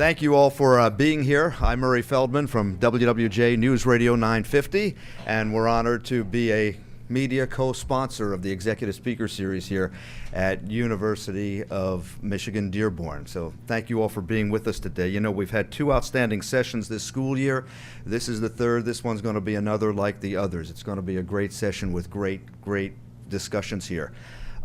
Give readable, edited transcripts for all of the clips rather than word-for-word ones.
Thank you all for being here. I'm Murray Feldman from WWJ News Radio 950, and we're honored to be a media co-sponsor of the Executive Speaker Series here at University of Michigan-Dearborn. So thank you all for being with us today. You know, we've had two outstanding sessions this school year. This is the third. This one's going to be another like the others. It's going to be a great session with great discussions here.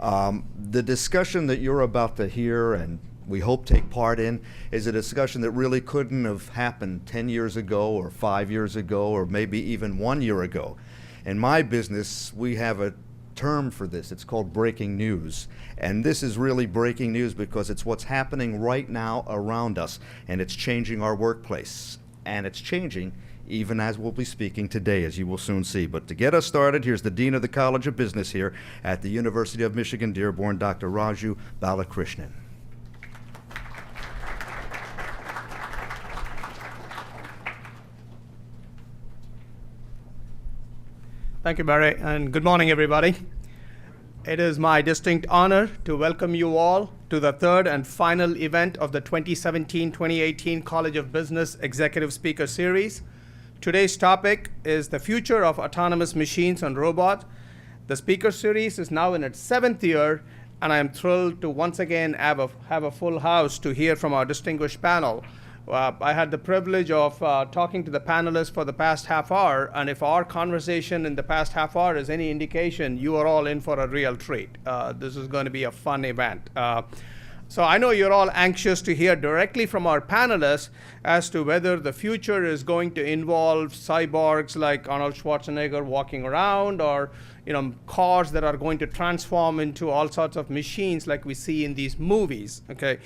The discussion that you're about to hear and we hope take part in is a discussion that really couldn't have happened 10 years ago or 5 years ago or maybe even 1 year ago. In my business, we have a term for this. It's called breaking news. And this is really breaking news because it's what's happening right now around us, and it's changing our workplace. And it's changing even as we'll be speaking today, as you will soon see. But to get us started, here's the Dean of the College of Business here at the University of Michigan-Dearborn, Dr. Raju Balakrishnan. Thank you, Barry, and good morning, everybody. It is my distinct honor to welcome you all to the third and final event of the 2017-2018 College of Business Executive Speaker Series. Today's topic is the future of autonomous machines and robots. The speaker series is now in its 7th year, and I am thrilled to once again have a full house to hear from our distinguished panel. I had the privilege of talking to the panelists for the past half hour, and if our conversation in the past half hour is any indication, you are all in for a real treat. This is going to be a fun event. So I know you're all anxious to hear directly from our panelists as to whether the future is going to involve cyborgs like Arnold Schwarzenegger walking around, or cars that are going to transform into all sorts of machines like we see in these movies. Okay,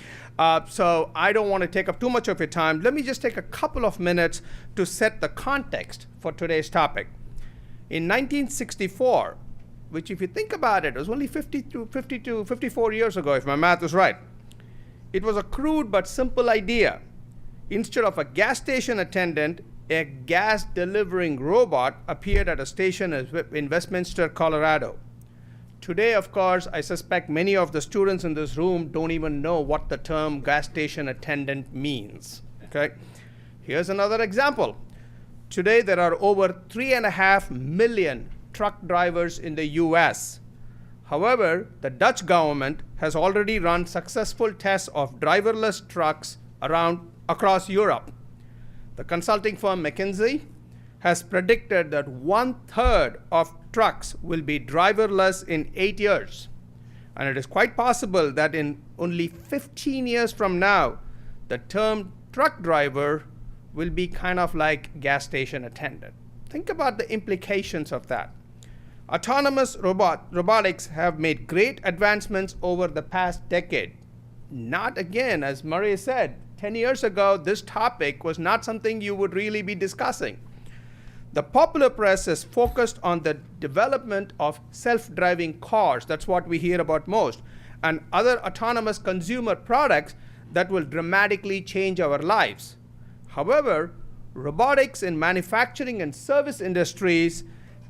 so I don't want to take up too much of your time. Let me just take a couple of minutes to set the context for today's topic. In 1964, which if you think about it, was only 54 years ago, if my math is right. It was a crude but simple idea. Instead of a gas station attendant, a gas delivering robot appeared at a station in Westminster, Colorado. Today, of course, I suspect many of the students in this room don't even know what the term gas station attendant means. Okay? Here's another example. Today, there are over 3.5 million truck drivers in the US. However, the Dutch government has already run successful tests of driverless trucks across Europe. The consulting firm McKinsey has predicted that 1/3 of trucks will be driverless in 8 years. And it is quite possible that in only 15 years from now, the term truck driver will be kind of like gas station attendant. Think about the implications of that. Autonomous robotics have made great advancements over the past decade. Not again, as Murray said, 10 years ago, this topic was not something you would really be discussing. The popular press is focused on the development of self-driving cars. That's what we hear about most, and other autonomous consumer products that will dramatically change our lives. However, robotics in manufacturing and service industries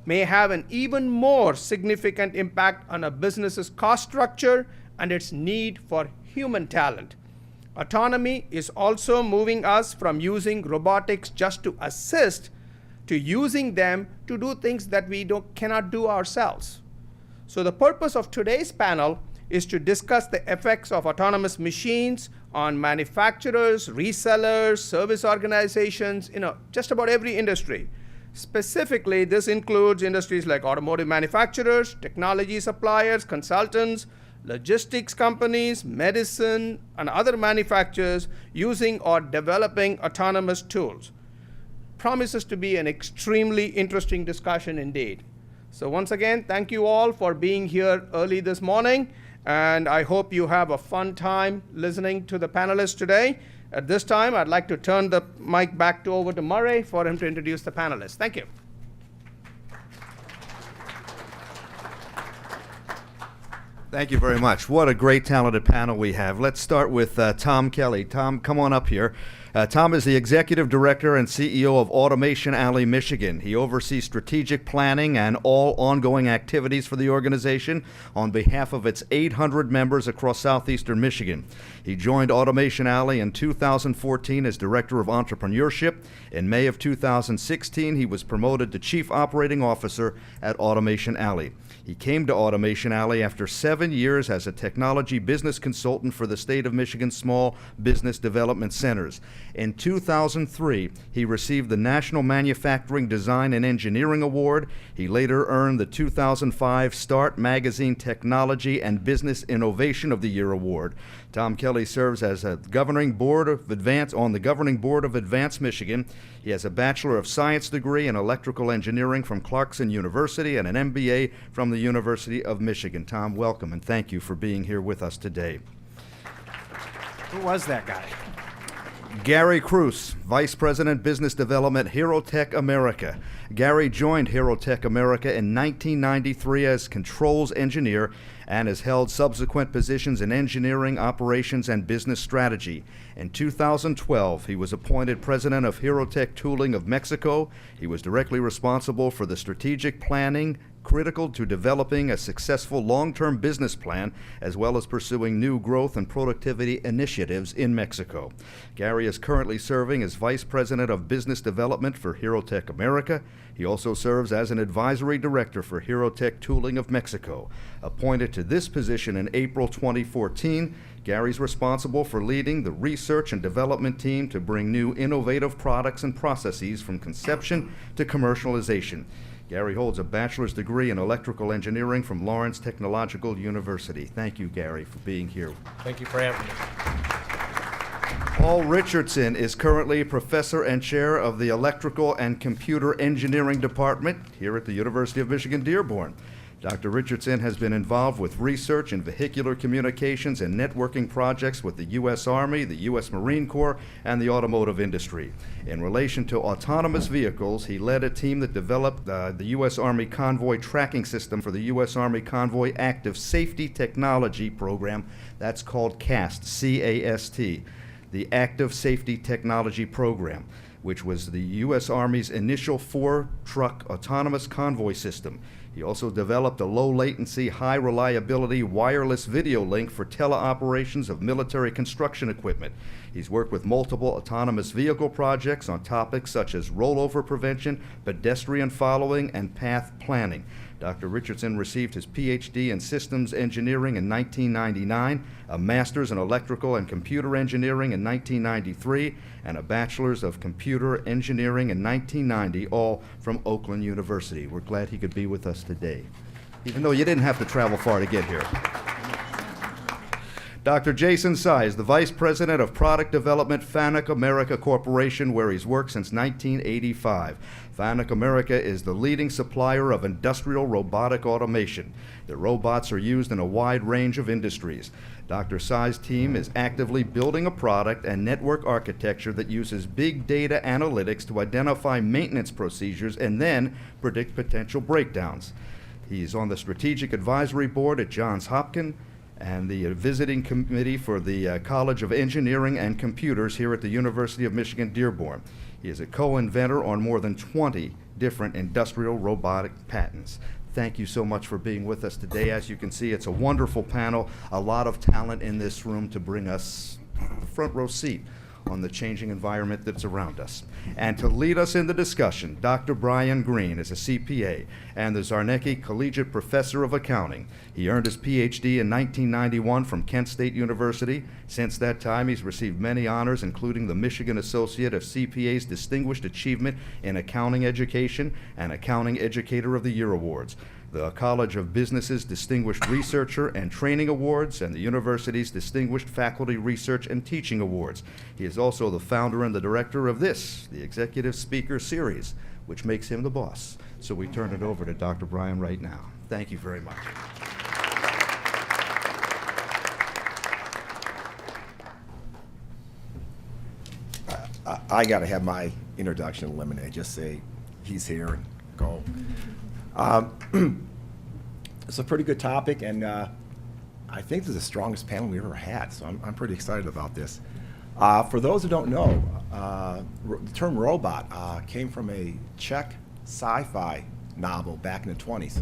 may have an even more significant impact on a business's cost structure and its need for human talent. Autonomy is also moving us from using robotics just to assist to using them to do things that we cannot do ourselves. So the purpose of today's panel is to discuss the effects of autonomous machines on manufacturers, resellers, service organizations, just about every industry. Specifically, this includes industries like automotive manufacturers, technology suppliers, consultants, logistics companies, medicine, and other manufacturers using or developing autonomous tools. Promises to be an extremely interesting discussion indeed. So once again, thank you all for being here early this morning, and I hope you have a fun time listening to the panelists today. At this time, I'd like to turn the mic back over to Murray for him to introduce the panelists. Thank you. Thank you very much. What a great, talented panel we have. Let's start with Tom Kelly. Tom, come on up here. Tom is the Executive Director and CEO of Automation Alley, Michigan. He oversees strategic planning and all ongoing activities for the organization on behalf of its 800 members across southeastern Michigan. He joined Automation Alley in 2014 as Director of Entrepreneurship. In May of 2016, he was promoted to Chief Operating Officer at Automation Alley. He came to Automation Alley after 7 years as a technology business consultant for the state of Michigan Small Business Development Centers. In 2003, he received the National Manufacturing Design and Engineering Award. He later earned the 2005 Start Magazine Technology and Business Innovation of the Year Award. Tom Kelly serves as a governing board of on the governing board of Advance Michigan. He has a Bachelor of Science degree in Electrical Engineering from Clarkson University and an MBA from the University of Michigan. Tom, welcome, and thank you for being here with us today. Who was that guy? Gary Krus, Vice President Business Development, Herotech America. Gary joined Herotech America in 1993 as Controls Engineer and has held subsequent positions in engineering, operations, and business strategy. In 2012, he was appointed President of Herotech Tooling of Mexico. He was directly responsible for the strategic planning critical to developing a successful long-term business plan, as well as pursuing new growth and productivity initiatives in Mexico. Gary is currently serving as Vice President of Business Development for Herotech America. He also serves as an advisory director for Herotech Tooling of Mexico. Appointed to this position in April 2014, Gary's responsible for leading the research and development team to bring new innovative products and processes from conception to commercialization. Gary holds a bachelor's degree in electrical engineering from Lawrence Technological University. Thank you, Gary, for being here. Thank you for having me. Paul Richardson is currently professor and chair of the Electrical and Computer Engineering Department here at the University of Michigan-Dearborn. Dr. Richardson has been involved with research in vehicular communications and networking projects with the U.S. Army, the U.S. Marine Corps, and the automotive industry. In relation to autonomous vehicles, he led a team that developed the U.S. Army Convoy Tracking System for the U.S. Army Convoy Active Safety Technology Program. That's called CAST, C-A-S-T, the Active Safety Technology Program, which was the U.S. Army's initial 4-truck autonomous convoy system. He also developed a low-latency, high-reliability wireless video link for teleoperations of military construction equipment. He's worked with multiple autonomous vehicle projects on topics such as rollover prevention, pedestrian following, and path planning. Dr. Richardson received his Ph.D. in Systems Engineering in 1999, a Master's in Electrical and Computer Engineering in 1993, and a Bachelor's of Computer Engineering in 1990, all from Oakland University. We're glad he could be with us today, even though you didn't have to travel far to get here. Dr. Jason Tsai is the Vice President of Product Development, Fanuc America Corporation, where he's worked since 1985. Fanuc America is the leading supplier of industrial robotic automation. The robots are used in a wide range of industries. Dr. Tsai's team is actively building a product and network architecture that uses big data analytics to identify maintenance procedures and then predict potential breakdowns. He's on the Strategic Advisory Board at Johns Hopkins and the visiting committee for the College of Engineering and Computers here at the University of Michigan-Dearborn. He is a co-inventor on more than 20 different industrial robotic patents. Thank you so much for being with us today. As you can see, it's a wonderful panel, a lot of talent in this room to bring us the front row seat on the changing environment that's around us. And to lead us in the discussion, Dr. Brian Green is a CPA and the Zarnecki Collegiate Professor of Accounting. He earned his PhD in 1991 from Kent State University. Since that time, he's received many honors, including the Michigan Associate of CPA's Distinguished Achievement in Accounting Education and Accounting Educator of the Year Awards, the College of Business's Distinguished Researcher and Training Awards, and the university's Distinguished Faculty Research and Teaching Awards. He is also the founder and the director of this, the Executive Speaker Series, which makes him the boss. So we turn it over to Dr. Brian right now. Thank you very much. I got to have my introduction eliminated. Just say he's here and go. It's a pretty good topic, and I think this is the strongest panel we've ever had, so I'm pretty excited about this. For those who don't know, the term robot came from a Czech sci-fi novel back in the 20s.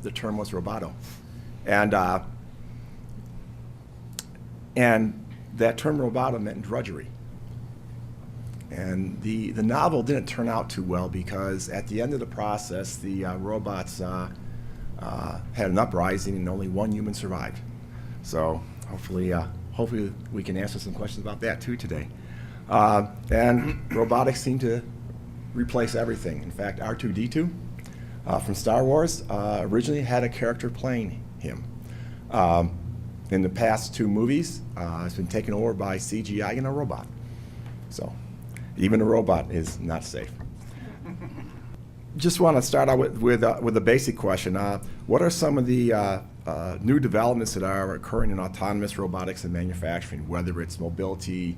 The term was roboto. And that term roboto meant drudgery. And the novel didn't turn out too well because at the end of the process, the robots had an uprising and only one human survived. So hopefully we can answer some questions about that too today. And robotics seem to replace everything. In fact, R2-D2 from Star Wars originally had a character playing him. In the past 2 movies, it's been taken over by CGI and a robot. So even a robot is not safe. Just want to start out with a basic question. What are some of the new developments that are occurring in autonomous robotics and manufacturing, whether it's mobility,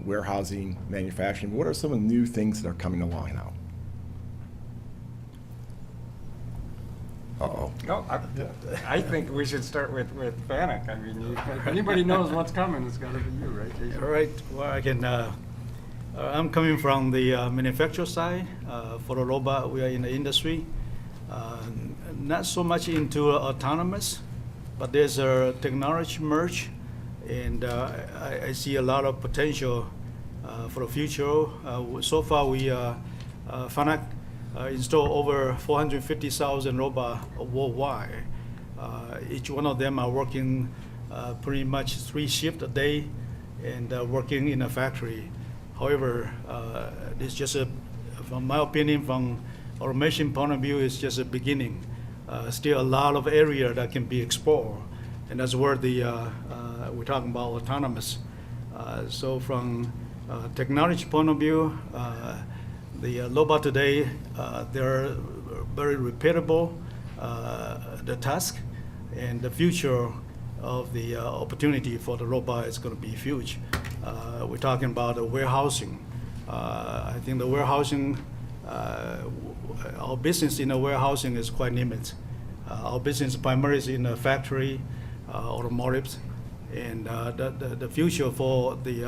warehousing, manufacturing? What are some of the new things that are coming along now? Uh-oh. No, I think we should start with Fanuc. I mean, if anybody knows what's coming, it's got to be you, right, Jason? All right. Well, I can. I'm coming from the manufacturer side. For the robot, we are in the industry. Not so much into autonomous, but there's a technology merge, and I see a lot of potential for the future. So far, we Fanuc install over 450,000 robots worldwide. Each one of them are working pretty much 3 shifts a day and working in a factory. However, this just from my opinion, from automation point of view, it's just a beginning. Still a lot of area that can be explored, and that's where we're talking about autonomous. So from technology point of view, the robot today, they're very repeatable, the task, and the future of the opportunity for the robot is going to be huge. We're talking about the warehousing. I think the warehousing, our business in the warehousing is quite limited. Our business primarily is in the factory, automotives, and the future for the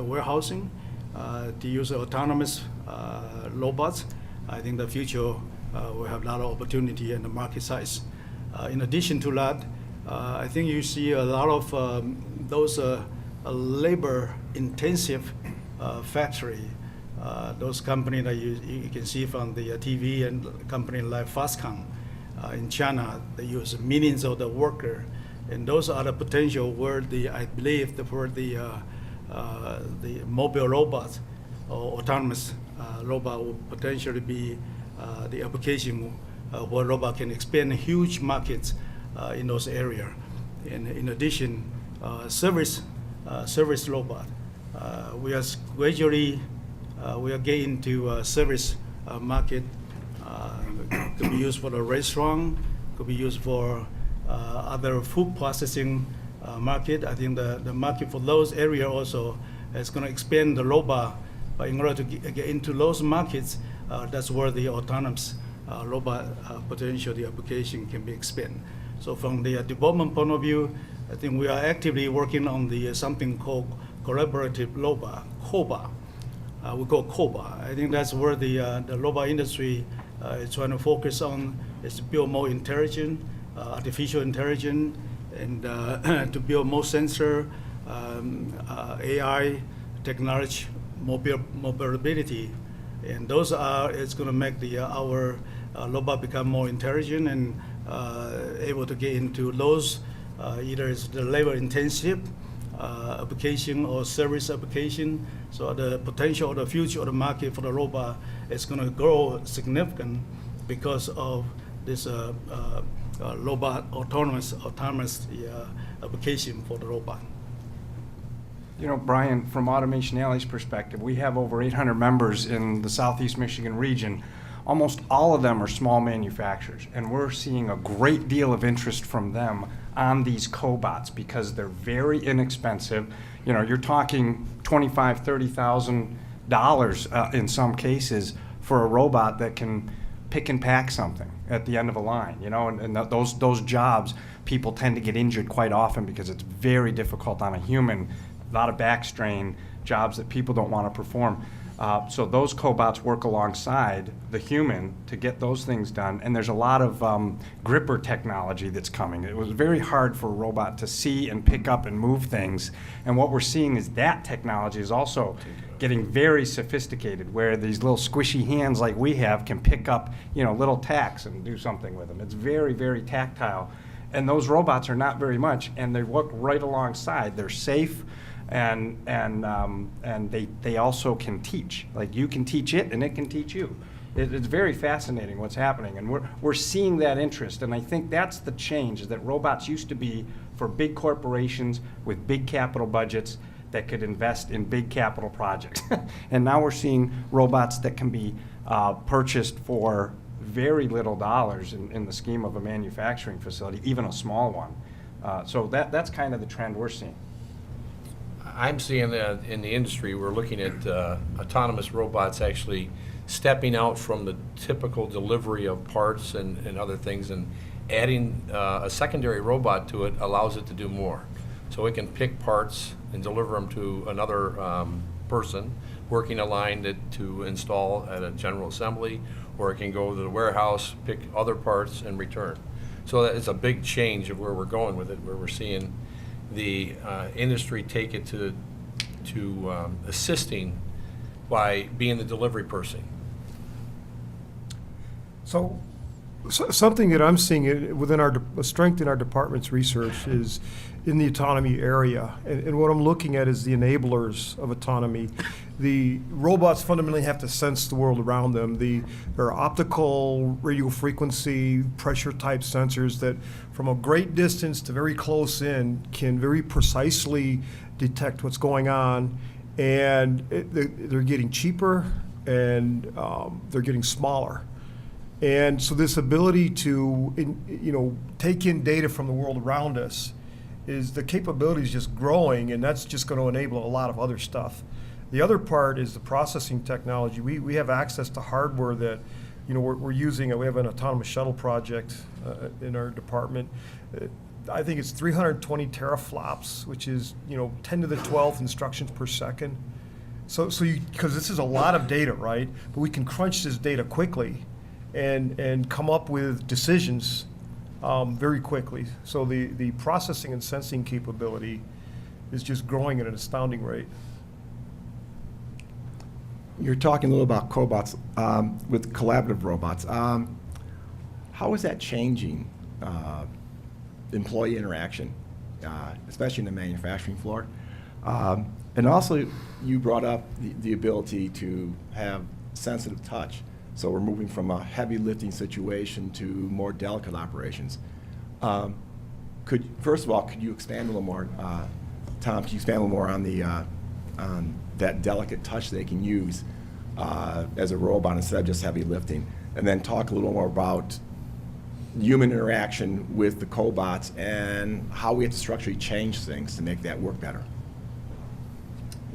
warehousing, to use autonomous robots, I think the future will have a lot of opportunity in the market size. In addition to that, I think you see a lot of those labor-intensive factory, those companies that you can see from the TV and company like Foxconn in China, they use millions of the workers, and those are the potential where I believe where the mobile robots or autonomous robot will potentially be the application where robot can expand huge markets in those areas. And in addition, service robot. We are gradually we are getting into service market. Could be used for the restaurant, could be used for other food processing market. I think the market for those areas also is going to expand the robot. But in order to get into those markets, that's where the autonomous robot potential, the application can be expanded. So from the development point of view, I think we are actively working on the something called collaborative robot, COBA. We call COBA. I think that's where the robot industry is trying to focus on, is to build more intelligent, artificial intelligence, and to build more sensor, AI, technology, mobility, and those it's going to make our robot become more intelligent and able to get into those either it's the labor-intensive application or service application. So the potential of the future of the market for the robot is going to grow significant because of this robot autonomous application for the robot. You know, Brian, from Automation Alley's perspective, we have over 800 members in the Southeast Michigan region. Almost all of them are small manufacturers, and we're seeing a great deal of interest from them on these cobots because they're very inexpensive. You know, you're talking $25,000, $30,000 in some cases for a robot that can pick and pack something at the end of a line, you know, and those jobs, people tend to get injured quite often because it's very difficult on a human, a lot of back strain, jobs that people don't want to perform. So those cobots work alongside the human to get those things done, and there's a lot of gripper technology that's coming. It was very hard for a robot to see and pick up and move things, and what we're seeing is that technology is also getting very sophisticated, where these little squishy hands like we have can pick up, you know, little tacks and do something with them. It's very, very tactile, and those robots are not very much, and they work right alongside. They're safe. And they also can teach. Like, you can teach it, and it can teach you. It's very fascinating what's happening, and we're seeing that interest. And I think that's the change, is that robots used to be for big corporations with big capital budgets that could invest in big capital projects. And now we're seeing robots that can be purchased for very little dollars in the scheme of a manufacturing facility, even a small one. So that's kind of the trend we're seeing. I'm seeing that in the industry, we're looking at autonomous robots actually stepping out from the typical delivery of parts and other things, and adding a secondary robot to it allows it to do more. So it can pick parts and deliver them to another person working a line to install at a general assembly, or it can go to the warehouse, pick other parts, and return. So it's a big change of where we're going with it, where we're seeing the industry take it to assisting by being the delivery person. So something that I'm seeing within our strength in our department's research is in the autonomy area. And what I'm looking at is the enablers of autonomy. The robots fundamentally have to sense the world around them. There are optical, radio frequency, pressure type sensors that from a great distance to very close in can very precisely detect what's going on. And they're getting cheaper, and they're getting smaller. And so this ability to take in data from the world around us, is the capability is just growing, and that's just going to enable a lot of other stuff. The other part is the processing technology. We have access to hardware that, we're using. We have an autonomous shuttle project in our department. I think it's 320 teraflops, which is 10 to the 12th instructions per second. So because this is a lot of data, right? But we can crunch this data quickly, and come up with decisions very quickly. So the processing and sensing capability is just growing at an astounding rate. You're talking a little about cobots with collaborative robots. How is that changing employee interaction, especially in the manufacturing floor? And also, you brought up the ability to have sensitive touch. So we're moving from a heavy lifting situation to more delicate operations. First of all, could you expand a little more, Tom? Could you expand a little more on that delicate touch they can use as a robot instead of just heavy lifting? And then talk a little more about human interaction with the cobots and how we have to structurally change things to make that work better.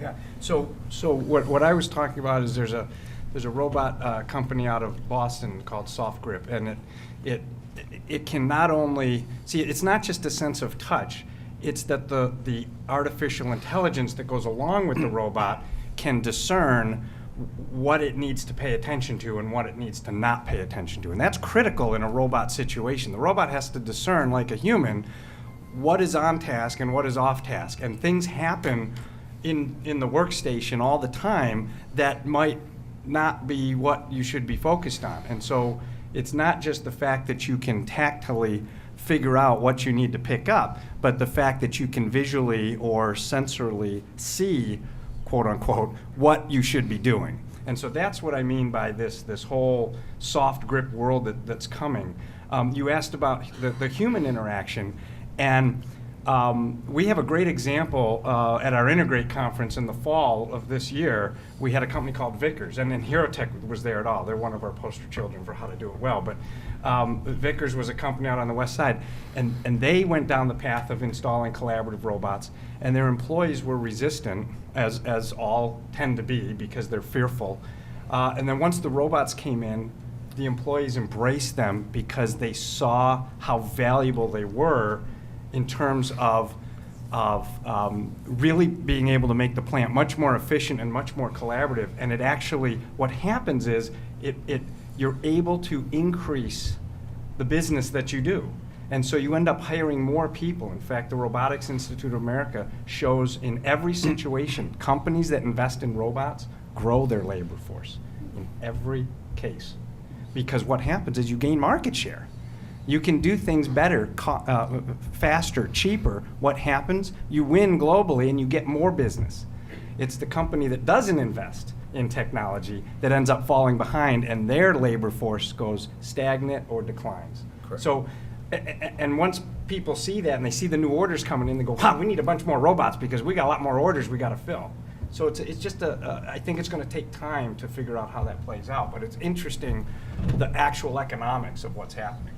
Yeah. So what I was talking about is there's a robot company out of Boston called Soft Grip, and it can not only see, it's not just a sense of touch, it's that the artificial intelligence that goes along with the robot can discern what it needs to pay attention to and what it needs to not pay attention to. And that's critical in a robot situation. The robot has to discern, like a human, what is on task and what is off task. And things happen in the workstation all the time that might not be what you should be focused on. And so it's not just the fact that you can tactily figure out what you need to pick up, but the fact that you can visually or sensorily see, quote unquote, what you should be doing. And so that's what I mean by this whole soft grip world that's coming. You asked about the human interaction, and we have a great example at our Integrate conference in the fall of this year. We had a company called Vickers, and then Herotech was there at all. They're one of our poster children for how to do it well. But Vickers was a company out on the west side, and they went down the path of installing collaborative robots, and their employees were resistant, as all tend to be, because they're fearful. And then once the robots came in, the employees embraced them because they saw how valuable they were in terms of really being able to make the plant much more efficient and much more collaborative. And it actually, what happens is you're able to increase the business that you do. And so you end up hiring more people. In fact, the Robotics Institute of America shows in every situation, companies that invest in robots grow their labor force in every case. Because what happens is you gain market share. You can do things better, faster, cheaper. What happens? You win globally and you get more business. It's the company that doesn't invest in technology that ends up falling behind, and their labor force goes stagnant or declines. Correct. So, and once people see that and they see the new orders coming in, they go, wow, we need a bunch more robots because we got a lot more orders we got to fill. So it's just I think it's going to take time to figure out how that plays out, but it's interesting, the actual economics of what's happening.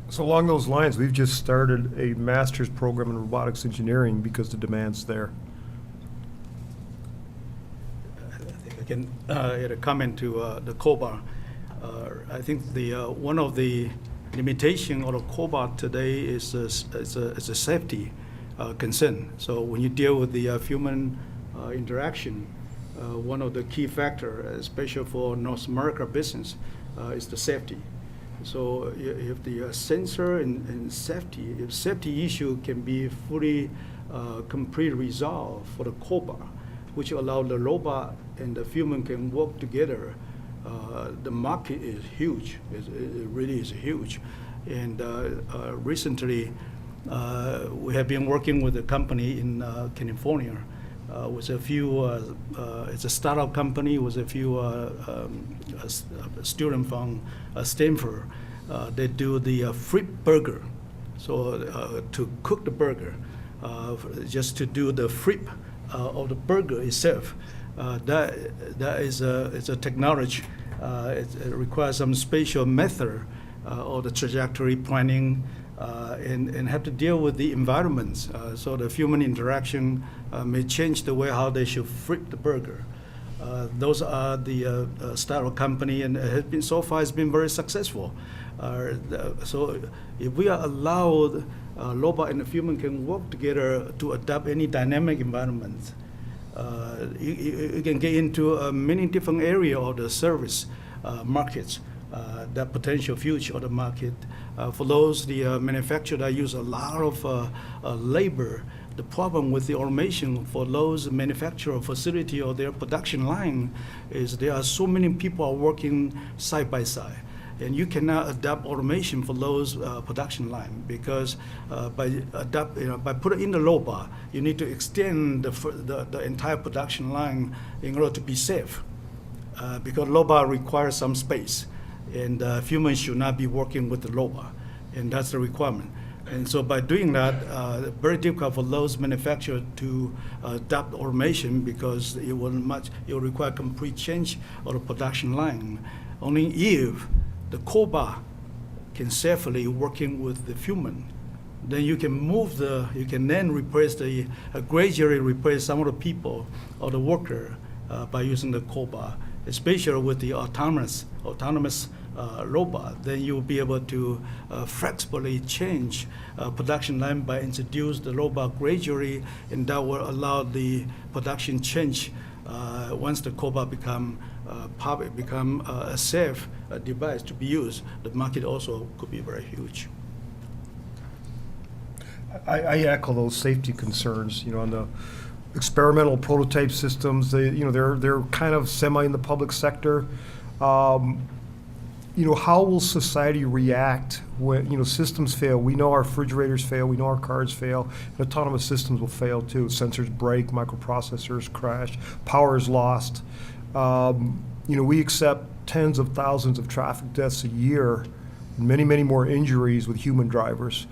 So along those lines, we've just started a master's program in robotics engineering because the demand's there. I think I can add a comment to the cobot. I think the one of the limitation of the cobot today is a safety concern. So when you deal with the human interaction, one of the key factor, especially for North America business, is the safety. So if the sensor and safety, if safety issue can be fully complete resolved for the cobot, which allow the robot and the human can work together, the market is huge. It really is huge. And recently, we have been working with a company in California with a few, it's a startup company with a few students from Stanford. They do the flip burger. So to cook the burger, just to do the flip of the burger itself, that is it's a technology. It requires some spatial method or the trajectory planning, and have to deal with the environments. So the human interaction may change the way how they should flip the burger. Those are the startup company, and it has been so far it's been very successful. So if we are allowed, robot and the human can work together to adapt any dynamic environment. You can get into many different areas of the service markets, that potential future of the market. For those, the manufacturer that use a lot of labor, the problem with the automation for those manufacturer facility or their production line is there are so many people are working side by side. And you cannot adapt automation for those production line because by putting in the robot, you need to extend the entire production line in order to be safe. Because robot requires some space, and humans should not be working with the robot, and that's the requirement. And so by doing that, very difficult for those manufacturers to adapt automation because it will require complete change of the production line. Only if the cobot can safely working with the human, then you can you can then replace gradually replace some of the people or the worker by using the cobot, especially with the autonomous robot. Then you will be able to flexibly change production line by introduce the robot gradually, and that will allow the production change once the cobot become a safe device to be used. The market also could be very huge. I echo those safety concerns. On the experimental prototype systems, they're kind of semi in the public sector. How will society react when systems fail? We know our refrigerators fail, we know our cars fail, and autonomous systems will fail too. Sensors break, microprocessors crash, power is lost. We accept tens of thousands of traffic deaths a year, and many, many more injuries with human drivers.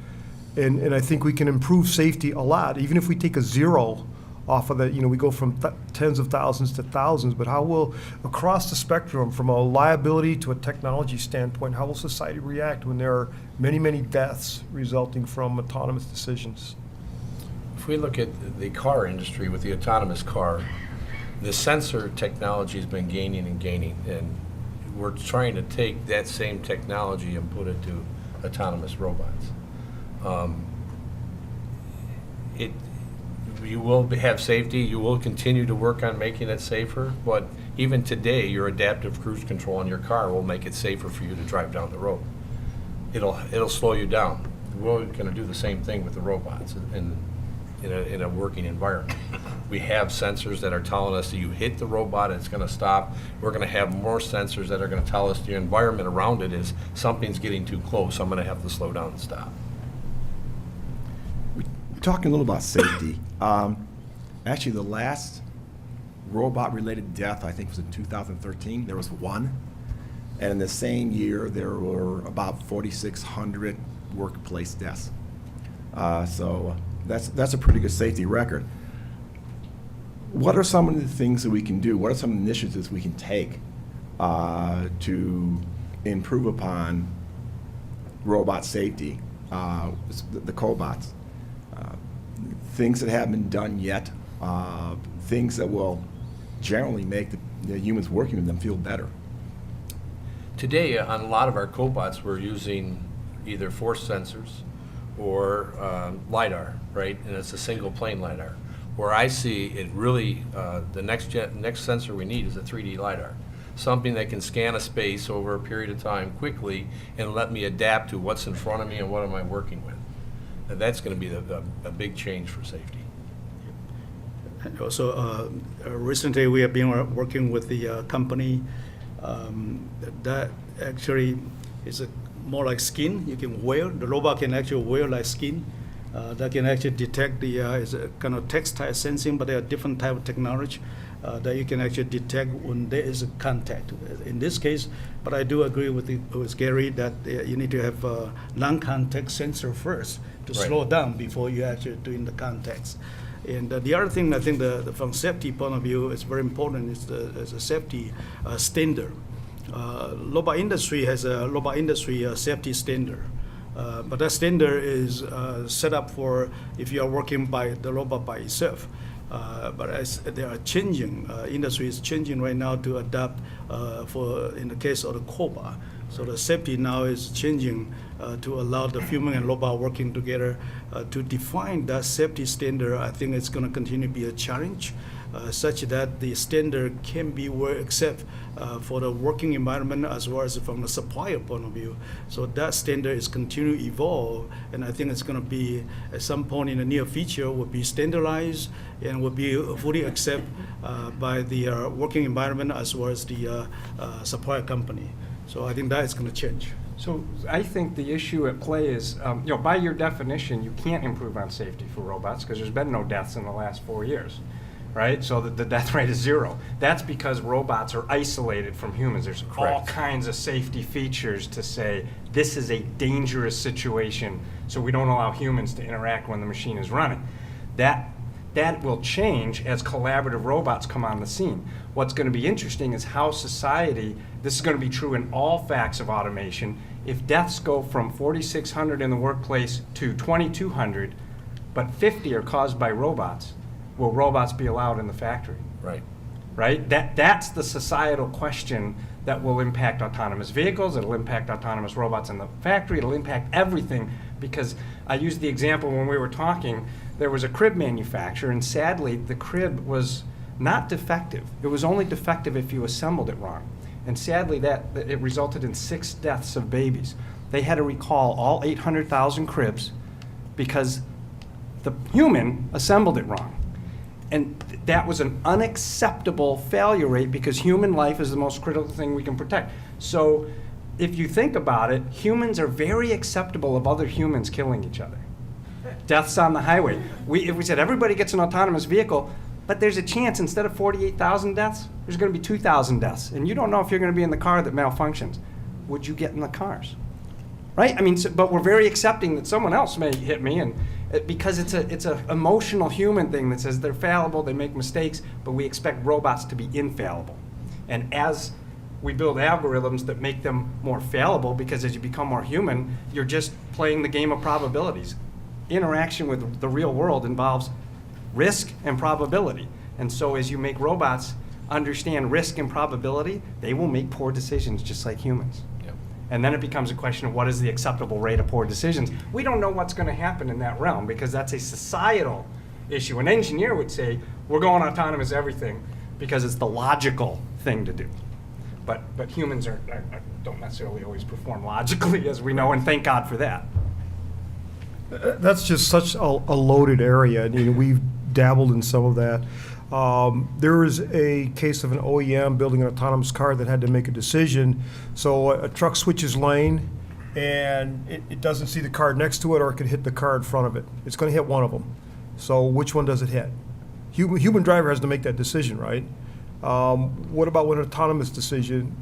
And I think we can improve safety a lot, even if we take a zero off of that. We go from tens of thousands to thousands, but how will, across the spectrum, from a liability to a technology standpoint, how will society react when there are many, many deaths resulting from autonomous decisions? If we look at the car industry with the autonomous car, the sensor technology has been gaining and gaining, and we're trying to take that same technology and put it to autonomous robots. You will have safety, you will continue to work on making it safer, but even today, your adaptive cruise control in your car will make it safer for you to drive down the road. It'll slow you down. We're going to do the same thing with the robots in a working environment. We have sensors that are telling us that you hit the robot, it's going to stop. We're going to have more sensors that are going to tell us the environment around it is something's getting too close, I'm going to have to slow down and stop. We're talking a little about safety. Actually, the last robot-related death, I think, was in 2013. There was one. And in the same year, there were about 4,600 workplace deaths. So that's a pretty good safety record. What are some of the things that we can do? What are some initiatives we can take to improve upon robot safety, the cobots? Things that haven't been done yet, things that will generally make the humans working with them feel better. Today, on a lot of our cobots, we're using either force sensors or LiDAR, right? And it's a single plane LiDAR. Where I see it really, the next sensor we need is a 3D LiDAR. Something that can scan a space over a period of time quickly and let me adapt to what's in front of me and what am I working with. And that's going to be a big change for safety. And also, recently we have been working with the company that actually is more like skin. You can wear, the robot can actually wear like skin. That can actually detect it's a kind of textile sensing, but there are different type of technology that you can actually detect when there is a contact. In this case, but I do agree with Gary that you need to have a non-contact sensor first to Right. slow down before you actually doing the contacts. And the other thing I think from safety point of view is very important is the safety standard. Robot industry has a robot industry safety standard. But that standard is set up for if you are working by the robot by itself. But as they are changing, industry is changing right now to adapt for in the case of the cobot. So the safety now is changing to allow the human and robot working together to define that safety standard. I think it's going to continue to be a challenge, such that the standard can be well accepted for the working environment as well as from the supplier point of view. So that standard is continue to evolve, and I think it's going to be at some point in the near future will be standardized and will be fully accepted by the working environment as well as the supplier company. So I think that is going to change. So I think the issue at play is, by your definition, you can't improve on safety for robots because there's been no deaths in the last 4 years, right? So the death rate is 0. That's because robots are isolated from humans. There's all kinds of safety features to say this is a dangerous situation, so we don't allow humans to interact when the machine is running. That will change as collaborative robots come on the scene. What's going to be interesting is how society, this is going to be true in all facts of automation, if deaths go from 4,600 in the workplace to 2,200, but 50 are caused by robots, will robots be allowed in the factory? Right. Right? That's the societal question that will impact autonomous vehicles, it'll impact autonomous robots in the factory, it'll impact everything, because I used the example when we were talking, there was a crib manufacturer, and sadly, the crib was not defective. It was only defective if you assembled it wrong. And sadly, it resulted in 6 deaths of babies. They had to recall all 800,000 cribs because the human assembled it wrong. And that was an unacceptable failure rate because human life is the most critical thing we can protect. So if you think about it, humans are very acceptable of other humans killing each other. Deaths on the highway. If we said everybody gets an autonomous vehicle, but there's a chance instead of 48,000 deaths, there's going to be 2,000 deaths. And you don't know if you're going to be in the car that malfunctions. Would you get in the cars? Right? I mean, but we're very accepting that someone else may hit me, and because it's a emotional human thing that says they're fallible, they make mistakes, but we expect robots to be infallible. And as we build algorithms that make them more fallible, because as you become more human, you're just playing the game of probabilities. Interaction with the real world involves risk and probability. And so as you make robots understand risk and probability, they will make poor decisions just like humans. Yep. And then it becomes a question of what is the acceptable rate of poor decisions. We don't know what's going to happen in that realm because that's a societal issue. An engineer would say, we're going autonomous everything because it's the logical thing to do. But humans don't necessarily always perform logically, as we know, and thank God for that. That's just such a loaded area, and we've dabbled in some of that. There was a case of an OEM building an autonomous car that had to make a decision. So a truck switches lane, and it doesn't see the car next to it, or it could hit the car in front of it. It's going to hit one of them. So which one does it hit? Human driver has to make that decision, right? What about when an autonomous decision,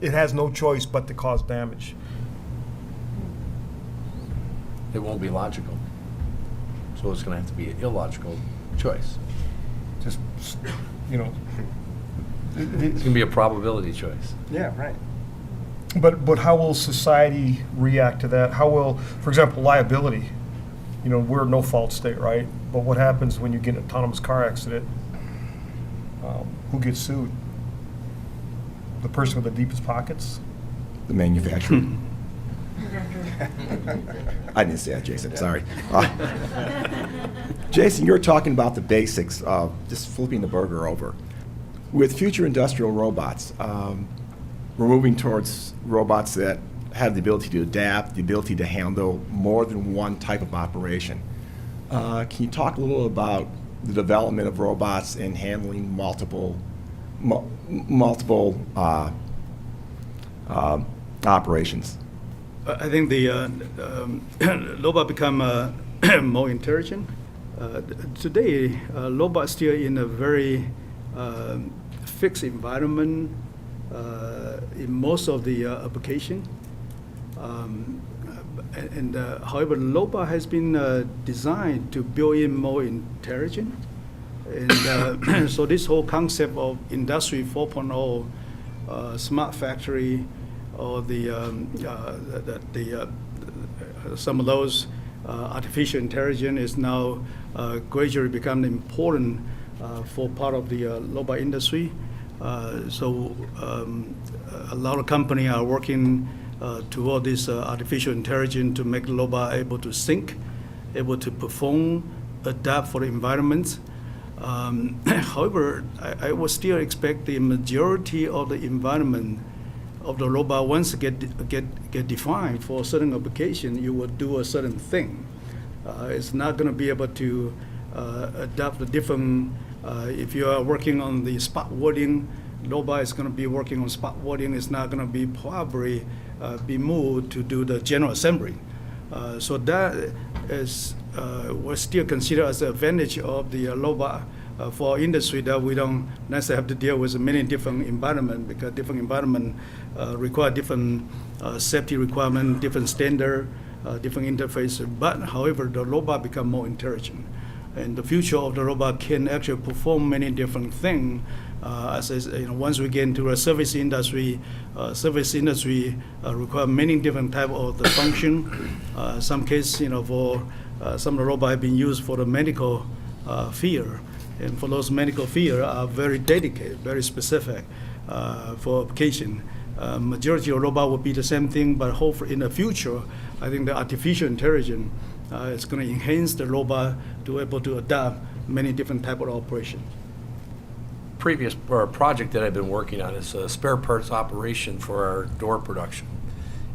it has no choice but to cause damage? It won't be logical. So it's going to have to be an illogical choice. Just, It's going to be a probability choice. Yeah, right. But how will society react to that? How will, for example, liability? We're a no-fault state, right? But what happens when you get an autonomous car accident? Who gets sued? The person with the deepest pockets? The manufacturer. I didn't say that, Jason, sorry. Jason, you're talking about the basics of just flipping the burger over. With future industrial robots, we're moving towards robots that have the ability to adapt, the ability to handle more than one type of operation. Can you talk a little about the development of robots and handling multiple operations? I think the robot become more intelligent. Today, robots still in a very fixed environment in most of the application. However, robot has been designed to build in more intelligence. And so this whole concept of Industry 4.0, smart factory, or some of those artificial intelligence is now gradually becoming important for part of the robot industry. So a lot of companies are working toward this artificial intelligence to make the robot able to think, able to perform, adapt for the environment. However, I would still expect the majority of the environment of the robot, once get defined for a certain application, you will do a certain thing. It's not going to be able to adapt the different. If you are working on the spot welding, robot is going to be working on spot welding. It's not going to be probably be moved to do the general assembly. So that is was still considered as an advantage of the robot for industry, that we don't necessarily have to deal with many different environments, because different environment require different safety requirement, different standard, different interface. But however, the robot become more intelligent, and the future of the robot can actually perform many different things. Once we get into a service industry require many different type of the function. Some case, for some of the robots have been used for the medical field, and for those medical field are very dedicated, very specific for application. Majority of robot will be the same thing, but hopefully in the future, I think the artificial intelligence is going to enhance the robot to be able to adapt many different type of operation. Previous project that I've been working on is a spare parts operation for our door production,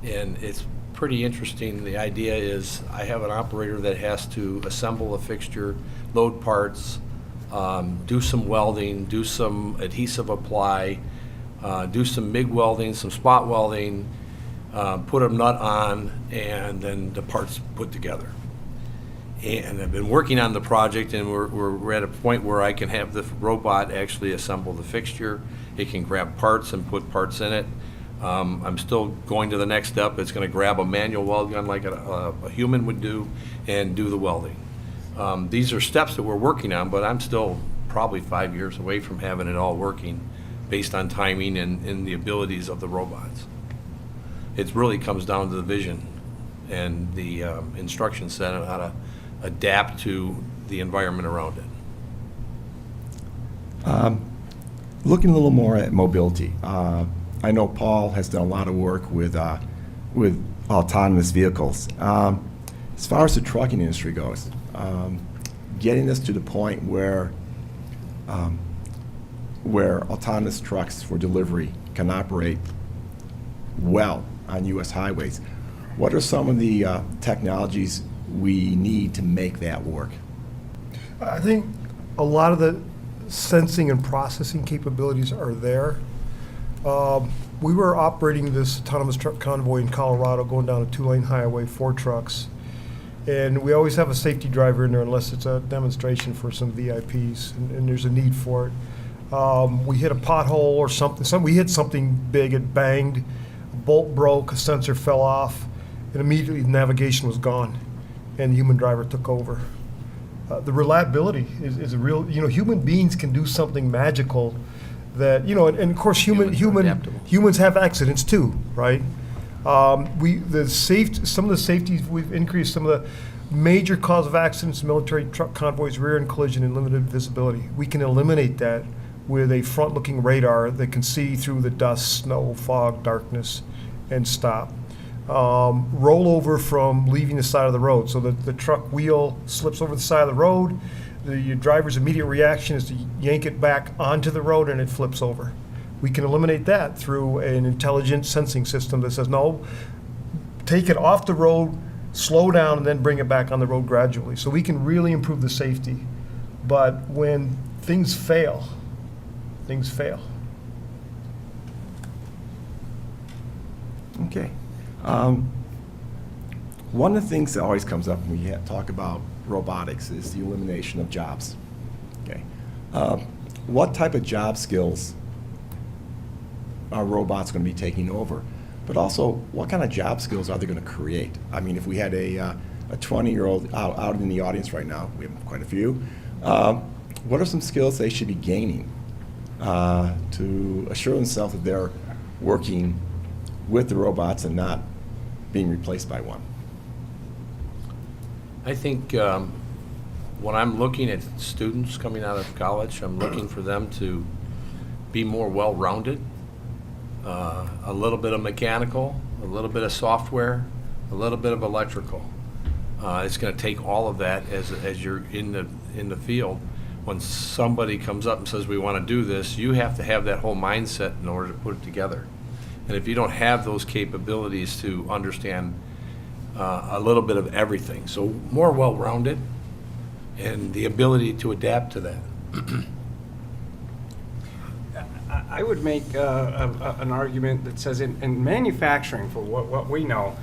and it's pretty interesting. The idea is I have an operator that has to assemble a fixture, load parts, do some welding, do some adhesive apply, do some MIG welding, some spot welding, put a nut on, and then the parts put together. And I've been working on the project, and we're at a point where I can have the robot actually assemble the fixture. It can grab parts and put parts in it. I'm still going to the next step. It's going to grab a manual weld gun like a human would do and do the welding. These are steps that we're working on, but I'm still probably 5 years away from having it all working based on timing and the abilities of the robots. It really comes down to the vision and the instruction set on how to adapt to the environment around it. looking a little more at mobility. I know Paul has done a lot of work with autonomous vehicles. As far as the trucking industry goes, getting us to the point where autonomous trucks for delivery can operate well on U.S. highways, what are some of the technologies we need to make that work? I think a lot of the sensing and processing capabilities are there. We were operating this autonomous truck convoy in Colorado, going down a 2-lane highway, 4 trucks. And we always have a safety driver in there unless it's a demonstration for some VIPs, and there's a need for it. We hit a pothole or something. We hit something big, it banged, a bolt broke, a sensor fell off, and immediately the navigation was gone, and the human driver took over. The reliability is a real, human beings can do something magical that, and of course humans have accidents too, right? Some of the safeties, we've increased some of the major cause of accidents, military truck convoys, rear end collision, and limited visibility. We can eliminate that with a front-looking radar that can see through the dust, snow, fog, darkness, and stop. Rollover from leaving the side of the road, so that the truck wheel slips over the side of the road. The driver's immediate reaction is to yank it back onto the road, and it flips over. We can eliminate that through an intelligent sensing system that says, no, take it off the road, slow down, and then bring it back on the road gradually. So we can really improve the safety. But when things fail, things fail. Okay. One of the things that always comes up when we talk about robotics is the elimination of jobs. Okay. What type of job skills are robots going to be taking over? But also, what kind of job skills are they going to create? I mean, if we had a 20-year-old out in the audience right now, we have quite a few, what are some skills they should be gaining to assure themselves that they're working with the robots and not being replaced by one? I think when I'm looking at students coming out of college, I'm looking for them to be more well-rounded, a little bit of mechanical, a little bit of software, a little bit of electrical. It's going to take all of that as you're in the field. When somebody comes up and says, we want to do this, you have to have that whole mindset in order to put it together. And if you don't have those capabilities to understand a little bit of everything, so more well-rounded and the ability to adapt to that. I would make an argument that says in manufacturing, for what we know,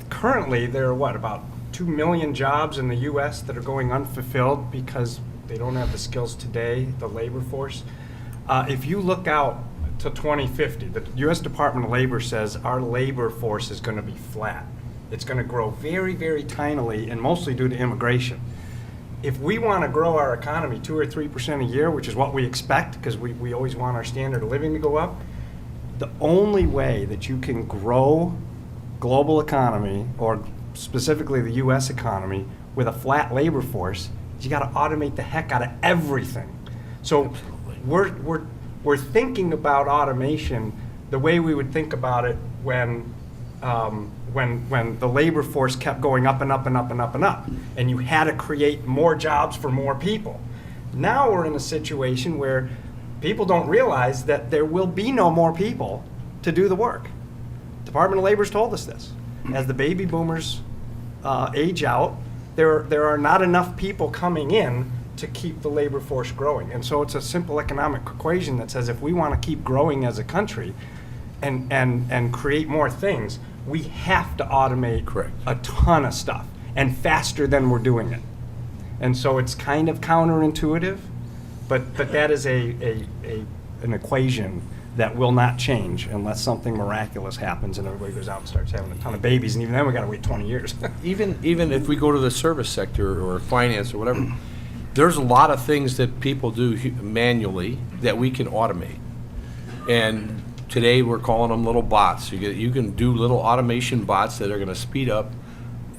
currently there are about 2 million jobs in the U.S. that are going unfulfilled because they don't have the skills today, the labor force. If you look out to 2050, the U.S. Department of Labor says our labor force is going to be flat. It's going to grow very, very tinily, and mostly due to immigration. If we want to grow our economy 2 or 3% a year, which is what we expect, because we always want our standard of living to go up, the only way that you can grow global economy, or specifically the U.S. economy, with a flat labor force, is you got to automate the heck out of everything. So we're thinking about automation the way we would think about it when the labor force kept going up and up and up and up and up, and you had to create more jobs for more people. Now we're in a situation where people don't realize that there will be no more people to do the work. Department of Labor's told us this. As the baby boomers age out, there are not enough people coming in to keep the labor force growing. And so it's a simple economic equation that says if we want to keep growing as a country and create more things, we have to automate a ton of stuff, and faster than we're doing it. And so it's kind of counterintuitive, but that is an equation that will not change unless something miraculous happens and everybody goes out and starts having a ton of babies, and even then we got to wait 20 years. Even if we go to the service sector or finance or whatever, there's a lot of things that people do manually that we can automate. And today we're calling them little bots. You can do little automation bots that are going to speed up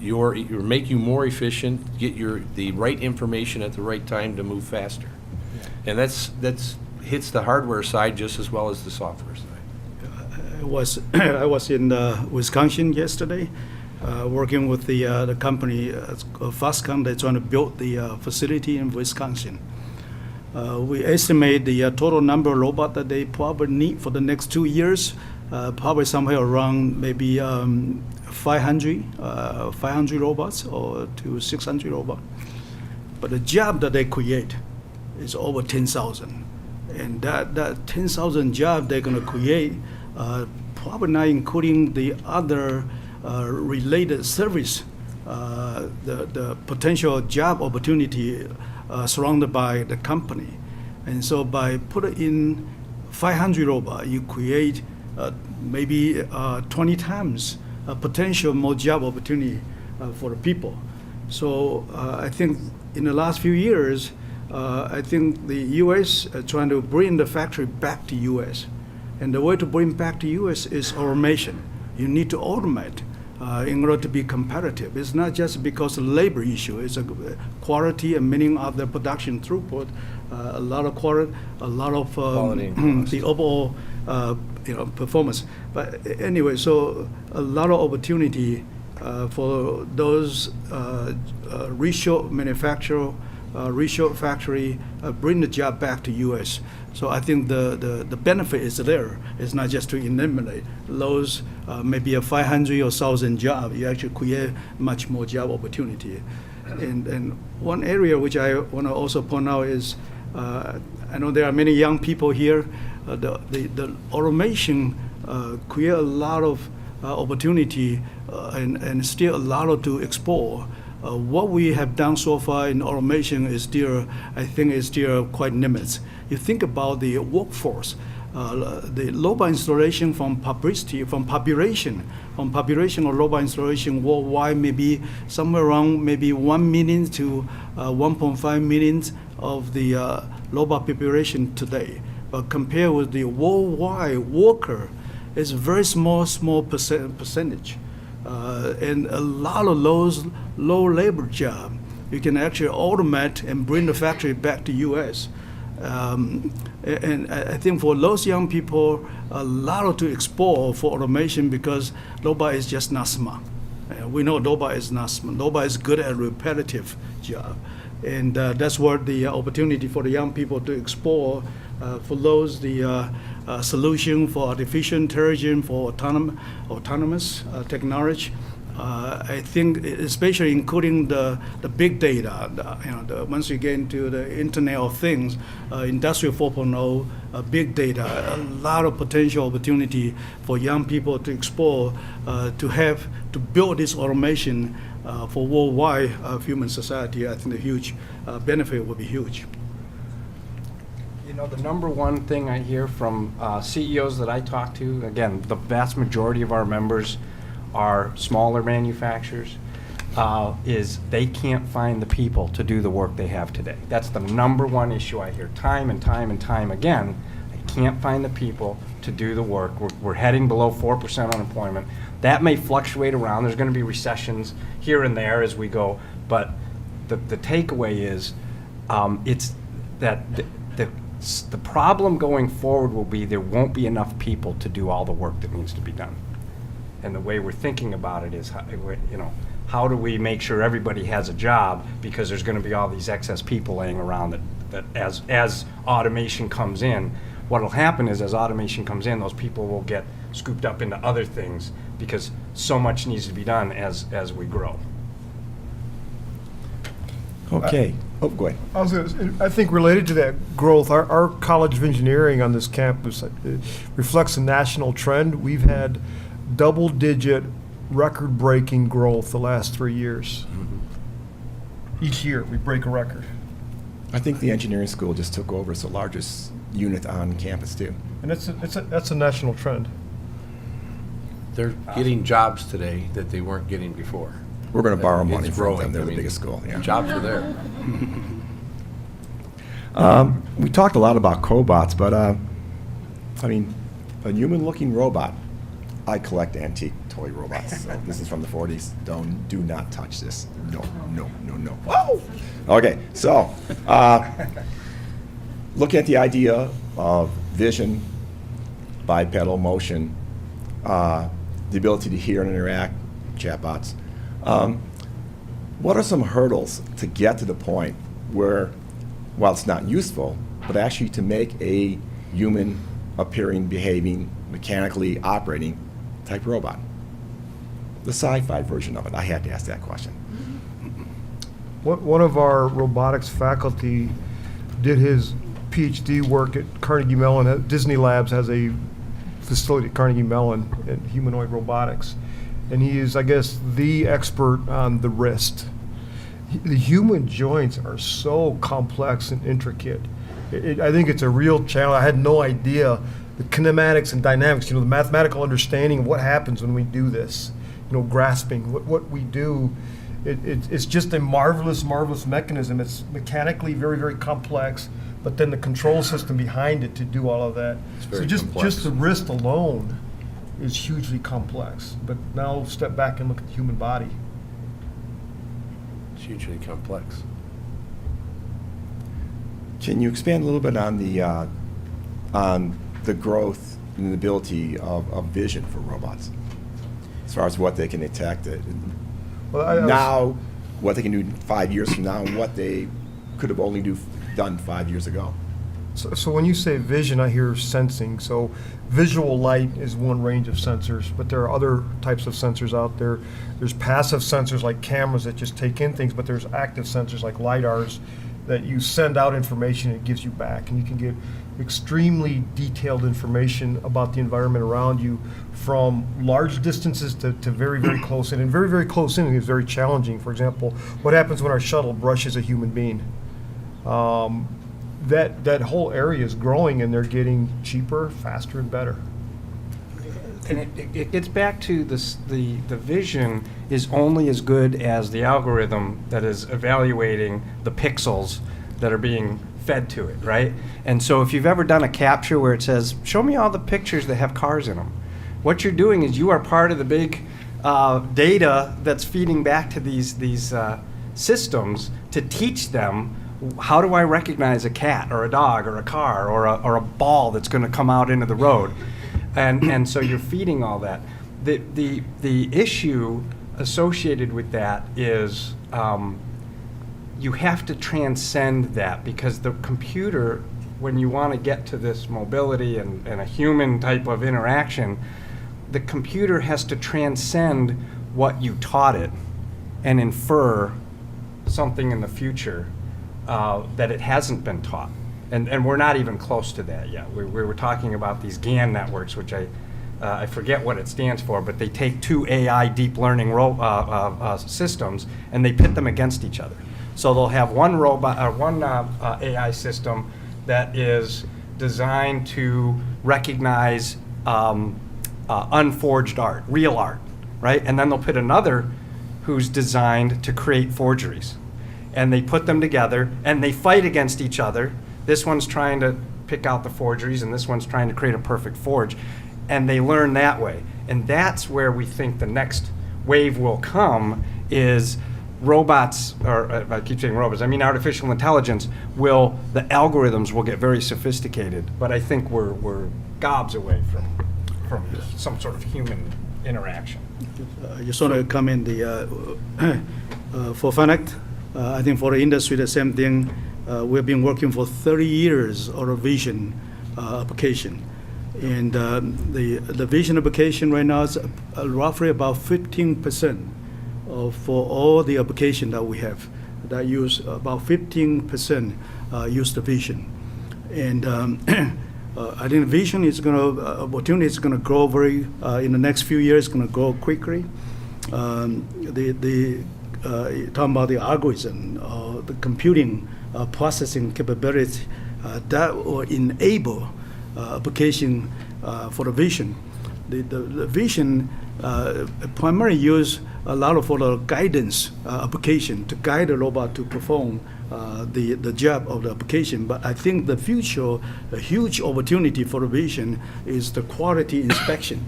make you more efficient, get the right information at the right time to move faster. And that's hits the hardware side just as well as the software side. I was in Wisconsin yesterday, working with the company Fastcom. They're trying to build the facility in Wisconsin. We estimate the total number of robots that they probably need for the next 2 years, probably somewhere around maybe 500 robots or to 600 robots. But the job that they create is over 10,000. And that 10,000 job they're going to create, probably not including the other related service, the potential job opportunity surrounded by the company. And so by putting in 500 robots, you create maybe 20 times potential more job opportunity for the people. So I think in the last few years, I think the U.S. Trying to bring the factory back to U.S. And the way to bring back to U.S. is automation. You need to automate in order to be competitive. It's not just because of the labor issue. It's a quality and meaning of the production throughput, a lot of quality, a lot of Quality and cost. the overall performance. But anyway, so a lot of opportunity for those reshoot manufacturer, reshoot factory, bring the job back to U.S. So I think the benefit is there. It's not just to eliminate those maybe a 500 or 1,000 jobs. You actually create much more job opportunity. And one area which I want to also point out is, I know there are many young people here. The automation create a lot of opportunity and still a lot to explore. What we have done so far in automation is still, I think, is still quite limited. You think about the workforce, the robot installation from population of robot installation worldwide, maybe somewhere around maybe 1 million to 1.5 million of the robot population today. But compared with the worldwide worker, it's a very small percentage. And a lot of those low labor jobs, you can actually automate and bring the factory back to U.S. And I think for those young people, a lot to explore for automation because robot is just not smart. We know robot is not smart. Robot is good at repetitive job. And that's what the opportunity for the young people to explore for those the solution for artificial intelligence, for autonomous technology. I think especially including the big data, once you get into the Internet of Things, Industrial 4.0, big data, a lot of potential opportunity for young people to explore, to build this automation for worldwide human society. I think the huge benefit will be huge. The number one thing I hear from CEOs that I talk to, again, the vast majority of our members are smaller manufacturers, is they can't find the people to do the work they have today. That's the number one issue I hear time and time and time again. They can't find the people to do the work. We're heading below 4% unemployment. That may fluctuate around. There's going to be recessions here and there as we go. But the takeaway is it's that the problem going forward will be there won't be enough people to do all the work that needs to be done. And the way we're thinking about it is, how do we make sure everybody has a job, because there's going to be all these excess people laying around that as automation comes in, what will happen is as automation comes in, those people will get scooped up into other things because so much needs to be done as we grow. Okay. Oh, go ahead. I think related to that growth, our College of Engineering on this campus reflects a national trend. We've had double-digit, record-breaking growth the last 3 years. Mm-hmm. Each year, we break a record. I think the engineering school just took over as the largest unit on campus, too. And that's a national trend. They're getting jobs today that they weren't getting before. We're going to borrow It's money from growing. them. They're I the mean, biggest school. Yeah. Jobs are there. We talked a lot about cobots, but a human-looking robot. I collect antique toy robots. So this is from the 40s. Do not touch this. No. Whoa! Okay, so looking at the idea of vision, bipedal motion, the ability to hear and interact, chatbots, what are some hurdles to get to the point where, while it's not useful, but actually to make a human appearing, behaving, mechanically operating type robot? The sci-fi version of it. I had to ask that question. One of our robotics faculty did his PhD work at Carnegie Mellon. Disney Labs has a facility at Carnegie Mellon in humanoid robotics. And he is, I guess, the expert on the wrist. The human joints are so complex and intricate. I think it's a real challenge. I had no idea the kinematics and dynamics, the mathematical understanding of what happens when we do this, grasping what we do. It's just a marvelous, marvelous mechanism. It's mechanically very, very complex, but then the control system behind it to do all of that. It's very so complex. just the wrist alone is hugely complex. But now step back and look at the human body. It's hugely complex. Can you expand a little bit on the growth and the ability of vision for robots, as far as what they can detect Well, now, what they can do 5 years from now, and what they could have only done 5 years ago? So when you say vision, I hear sensing. So visual light is one range of sensors, but there are other types of sensors out there. There's passive sensors like cameras that just take in things, but there's active sensors like LiDARs that you send out information and it gives you back. And you can get extremely detailed information about the environment around you from large distances to very, very close in. And very, very close in is very challenging. For example, what happens when our shuttle brushes a human being? That whole area is growing, and they're getting cheaper, faster, and better. And it gets back to this, the vision is only as good as the algorithm that is evaluating the pixels that are being fed to it, right? And so if you've ever done a capture where it says, show me all the pictures that have cars in them, what you're doing is you are part of the big data that's feeding back to these systems to teach them, how do I recognize a cat or a dog or a car or a ball that's going to come out into the road? And so you're feeding all that. The issue associated with that is you have to transcend that, because the computer, when you want to get to this mobility and a human type of interaction, the computer has to transcend what you taught it and infer something in the future that it hasn't been taught. And we're not even close to that yet. We were talking about these GAN networks, which I forget what it stands for, but they take two AI deep learning systems and they pit them against each other. So they'll have one AI system that is designed to recognize unforged art, real art, right? And then they'll put another who's designed to create forgeries. And they put them together and they fight against each other. This one's trying to pick out the forgeries and this one's trying to create a perfect forge. And they learn that way. And that's where we think the next wave will come, is robots, or I keep saying robots, I mean artificial intelligence, the algorithms will get very sophisticated. But I think we're gobs away from some sort of human interaction. I just want to comment for Fanuc, I think for the industry, the same thing. We've been working for 30 years on a vision application. And the vision application right now is roughly about 15% for all the application that we have. That use about 15% use the vision. And I think vision is going to, opportunity is going to grow in the next few years, going to grow quickly. Talking about the algorithm, the computing processing capability that will enable application for the vision. The vision primarily use a lot of for the guidance application to guide the robot to perform the job of the application. But I think the future, a huge opportunity for the vision is the quality inspection.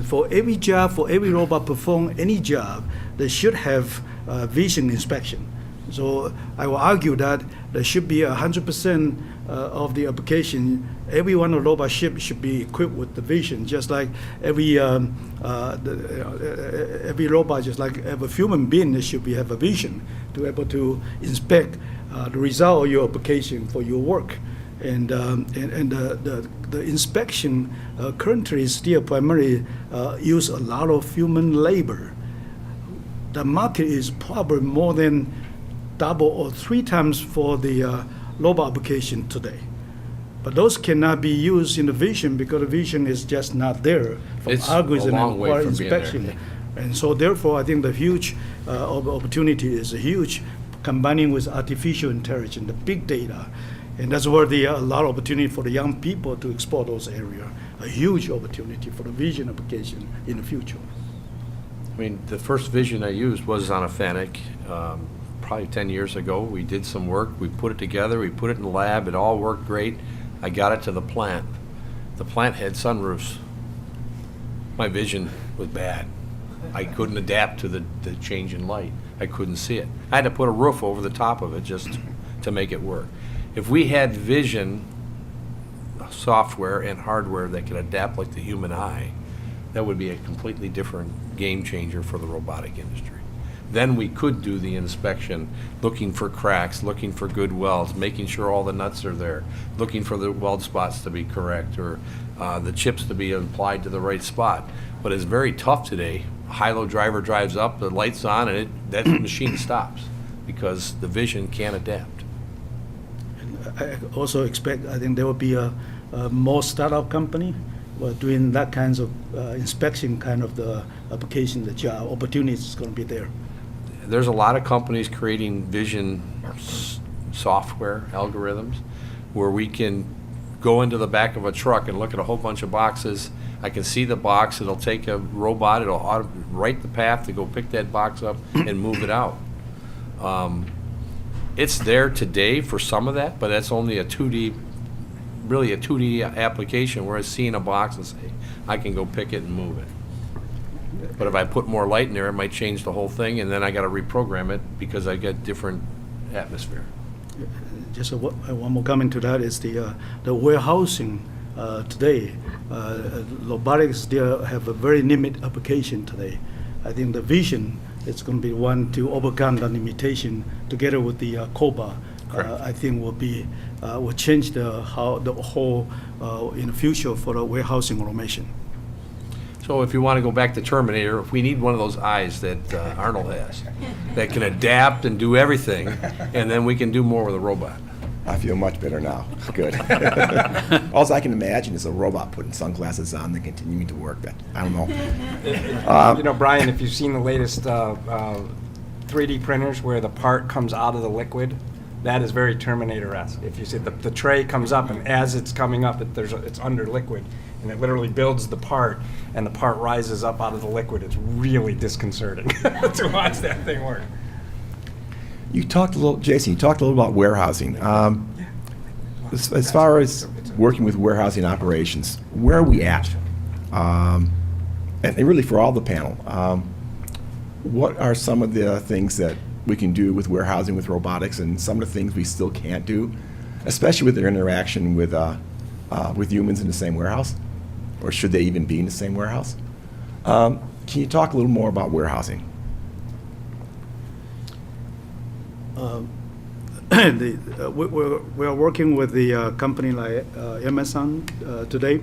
For every job, for every robot perform any job, they should have vision inspection. So I will argue that there should be 100% of the application, every one of the robot ship should be equipped with the vision, just like every robot, just like every human being, they should have a vision to be able to inspect the result of your application for your work. And the inspection currently is still primarily use a lot of human labor. The market is probably more than double or 3 times for the robot application today. But those cannot be used in the vision because the vision is just not there from It's algorithm a long and way require from being there. inspection. And so therefore, I think the huge opportunity is huge, combining with artificial intelligence, the big data. And that's where a lot of opportunity for the young people to explore those areas. A huge opportunity for the vision application in the future. I mean, the first vision I used was on a Fennec, probably 10 years ago. We did some work, we put it together, we put it in the lab, it all worked great. I got it to the plant. The plant had sunroofs. My vision was bad. I couldn't adapt to the change in light. I couldn't see it. I had to put a roof over the top of it just to make it work. If we had vision software and hardware that could adapt like the human eye, that would be a completely different game changer for the robotic industry. Then we could do the inspection, looking for cracks, looking for good welds, making sure all the nuts are there, looking for the weld spots to be correct, or the chips to be applied to the right spot. But it's very tough today. A high-low driver drives up, the light's on, and that machine stops because the vision can't adapt. I also expect, I think there will be a more startup company doing that kinds of inspection kind of the application, the job opportunities is going to be there. There's a lot of companies creating vision software algorithms where we can go into the back of a truck and look at a whole bunch of boxes. I can see the box, it'll take a robot, it'll write the path to go pick that box up and move it out. It's there today for some of that, but that's only a 2D application where it's seeing a box and say, I can go pick it and move it. But if I put more light in there, it might change the whole thing, and then I got to reprogram it because I get different atmosphere. Just one more comment to that is the warehousing today. Robotics still have a very limited application today. I think the vision is going to be one to overcome the limitation together with the COBA. I think will change the whole in the future for the warehousing automation. So if you want to go back to Terminator, if we need one of those eyes that Arnold has, that can adapt and do everything, and then we can do more with a robot. I feel much better now. Good. All I can imagine is a robot putting sunglasses on and continuing to work. That I don't know. You know, Brian, if you've seen the latest 3D printers where the part comes out of the liquid, that is very Terminator-esque. If you see the tray comes up, and as it's coming up, it's under liquid, and it literally builds the part, and the part rises up out of the liquid. It's really disconcerting to watch that thing work. You talked a little, Jason. You talked a little about warehousing. As far as working with warehousing operations, where are we at? And really for all the panel, what are some of the things that we can do with warehousing with robotics, and some of the things we still can't do, especially with their interaction with humans in the same warehouse, or should they even be in the same warehouse? Can you talk a little more about warehousing? We are working with the company like Amazon today,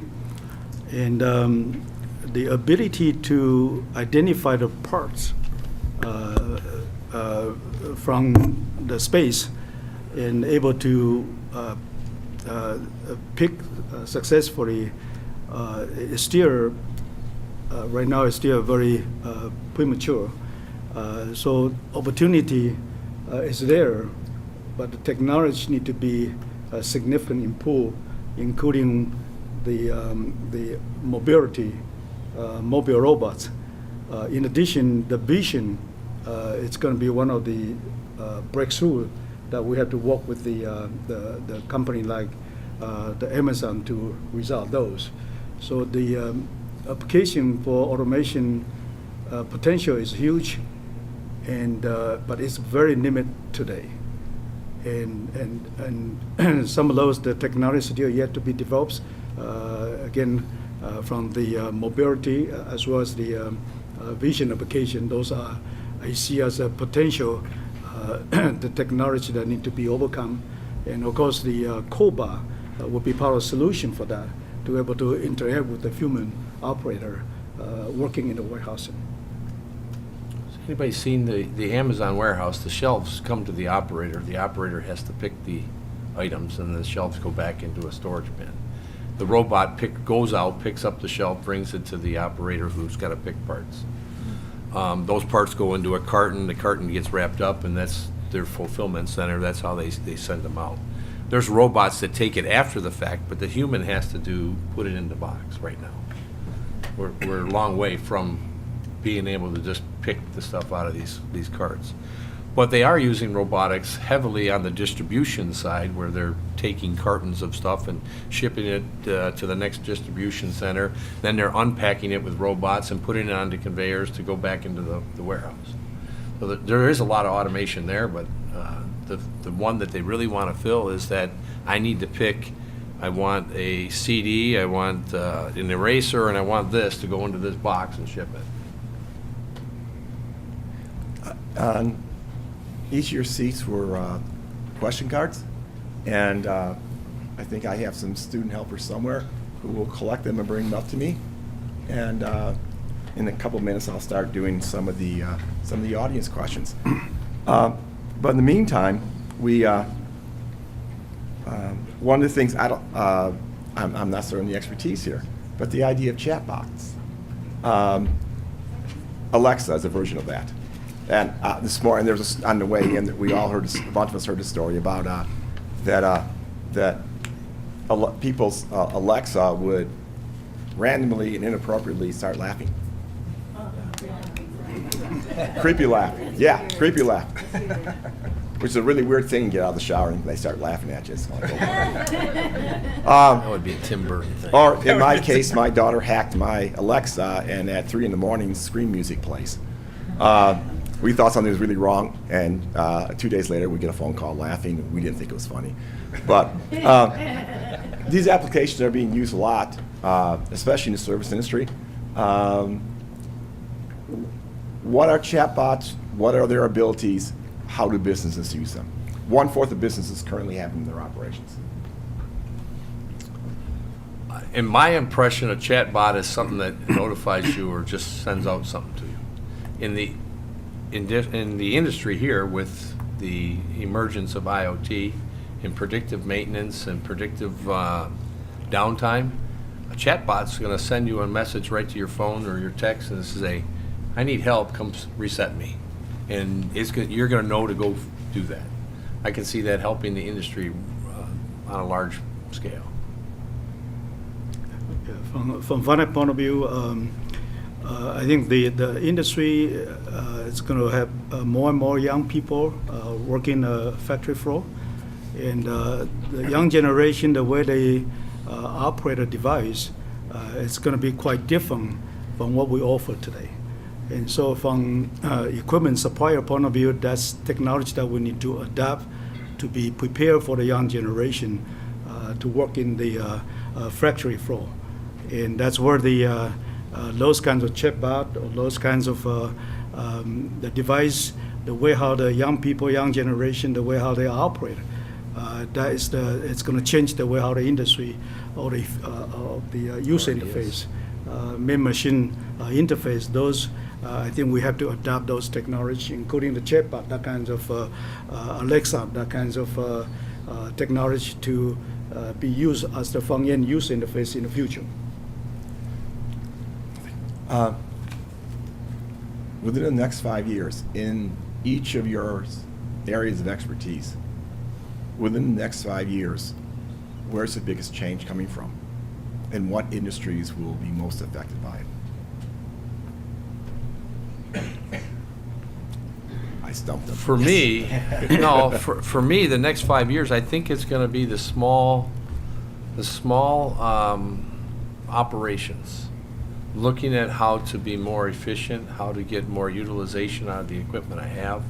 and the ability to identify the parts from the space and able to pick successfully is still right now is still very premature. So opportunity is there, but the technology need to be significantly improved, including the mobility, mobile robots. In addition, the vision, it's going to be one of the breakthrough that we have to work with the company like the Amazon to resolve those. So the application for automation potential is huge, and but it's very limited today. and some of those, the technology still yet to be developed. Again, from the mobility as well as the vision application, those are I see as a potential the technology that need to be overcome, and of course the cobot will be part of the solution for that, to be able to interact with the human operator working in the warehousing. Anybody seen the Amazon warehouse? The shelves come to the operator. The operator has to pick the items, and the shelves go back into a storage bin. The robot goes out, picks up the shelf, brings it to the operator who's got to pick parts. Those parts go into a carton. The carton gets wrapped up, and that's their fulfillment center. That's how they send them out. There's robots that take it after the fact, but the human has to put it in the box right now. We're a long way from being able to just pick the stuff out of these carts. But they are using robotics heavily on the distribution side, where they're taking cartons of stuff and shipping it to the next distribution center. Then they're unpacking it with robots and putting it onto conveyors to go back into the warehouse. So there is a lot of automation there, but the one that they really want to fill is that I need to pick, I want a CD, I want an eraser, and I want this to go into this box and ship it. Each of your seats were question cards, and I think I have some student helpers somewhere who will collect them and bring them up to me. And in a couple of minutes, I'll start doing some of the audience questions. But in the meantime, we one of the things I'm not certain the expertise here, but the idea of chatbots. Alexa is a version of that. And this morning, there was on the way in that we all heard, a bunch of us heard a story about that people's Alexa would randomly and inappropriately start laughing. Creepy laugh. Yeah, creepy laugh. Which is a really weird thing to get out of the shower and they start laughing at you. It's like, That would be a Tim Burton thing. or in my case, my daughter hacked my Alexa, and at 3 a.m, Scream music plays. We thought something was really wrong, and 2 days later, we get a phone call laughing. We didn't think it was funny. But these applications are being used a lot, especially in the service industry. What are chatbots? What are their abilities? How do businesses use them? 1/4 of businesses currently have them in their operations. In my impression, a chatbot is something that notifies you or just sends out something to you. In the industry here, with the emergence of IoT and predictive maintenance and predictive downtime, a chatbot's going to send you a message right to your phone or your text and say, "I need help. Come reset me," and you're going to know to go do that. I can see that helping the industry on a large scale. Yeah, from that point of view, I think the industry is going to have more and more young people working the factory floor, and the young generation, the way they operate a device, it's going to be quite different from what we offer today. And so from equipment supplier point of view, that's technology that we need to adapt to be prepared for the young generation to work in the factory floor. And that's where those kinds of chatbot or those kinds of the device, the way how the young people, young generation, the way how they operate, it's going to change the way how the industry or the user interface, man-machine interface. Those I think we have to adapt those technology, including the chatbot, that kinds of Alexa, that kinds of technology to be used as the front-end user interface in the future. Within the next 5 years, in each of your areas of expertise, within the next 5 years, where's the biggest change coming from? And what industries will be most affected by it? I stumped them. For me, no. For me, the next 5 years, I think it's going to be the small operations, looking at how to be more efficient, how to get more utilization out of the equipment I have,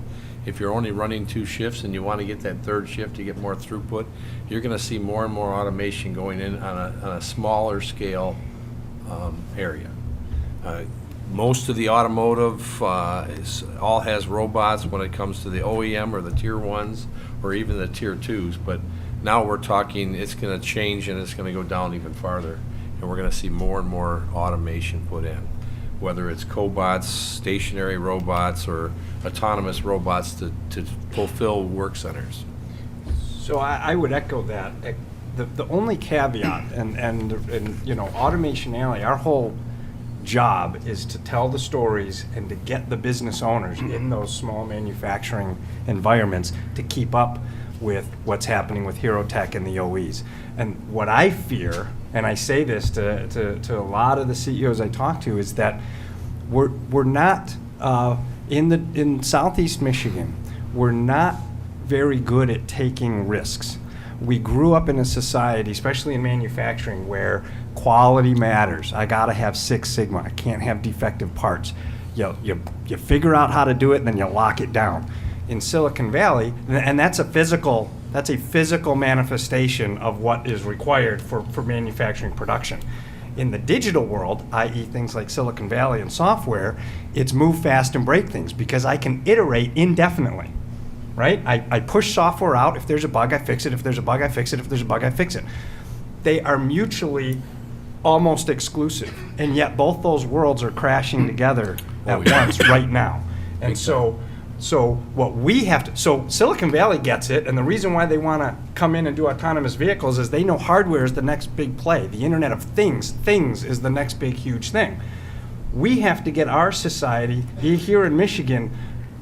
if you're only running 2 shifts and you want to get that 3rd shift to get more throughput, you're going to see more and more automation going in on a smaller scale area. Most of the automotive all has robots when it comes to the OEM or the tier 1s or even the tier 2s, but now we're talking it's going to change and it's going to go down even farther, and we're going to see more and more automation put in, whether it's cobots, stationary robots, or autonomous robots to fulfill work centers. So I would echo that. The only caveat, and you know, Automation Alley, our whole job is to tell the stories and to get the business owners in those small manufacturing environments to keep up with what's happening with Hero Tech and the OEs. And what I fear, and I say this to a lot of the CEOs I talk to, is that we're not in Southeast Michigan, we're not very good at taking risks. We grew up in a society, especially in manufacturing, where quality matters. I gotta have 6 Sigma. I can't have defective parts. You figure out how to do it, and then you lock it down. In Silicon Valley, and that's a physical manifestation of what is required for manufacturing production. In the digital world, i.e. things like Silicon Valley and software, it's move fast and break things, because I can iterate indefinitely, right? I push software out. If there's a bug, I fix it. If there's a bug, I fix it. If there's a bug, I fix it. They are mutually almost exclusive, and yet both those worlds are crashing together at once right now. And so what we have to, so Silicon Valley gets it, and the reason why they want to come in and do autonomous vehicles is they know hardware is the next big play. The Internet of Things is the next big, huge thing. We have to get our society here in Michigan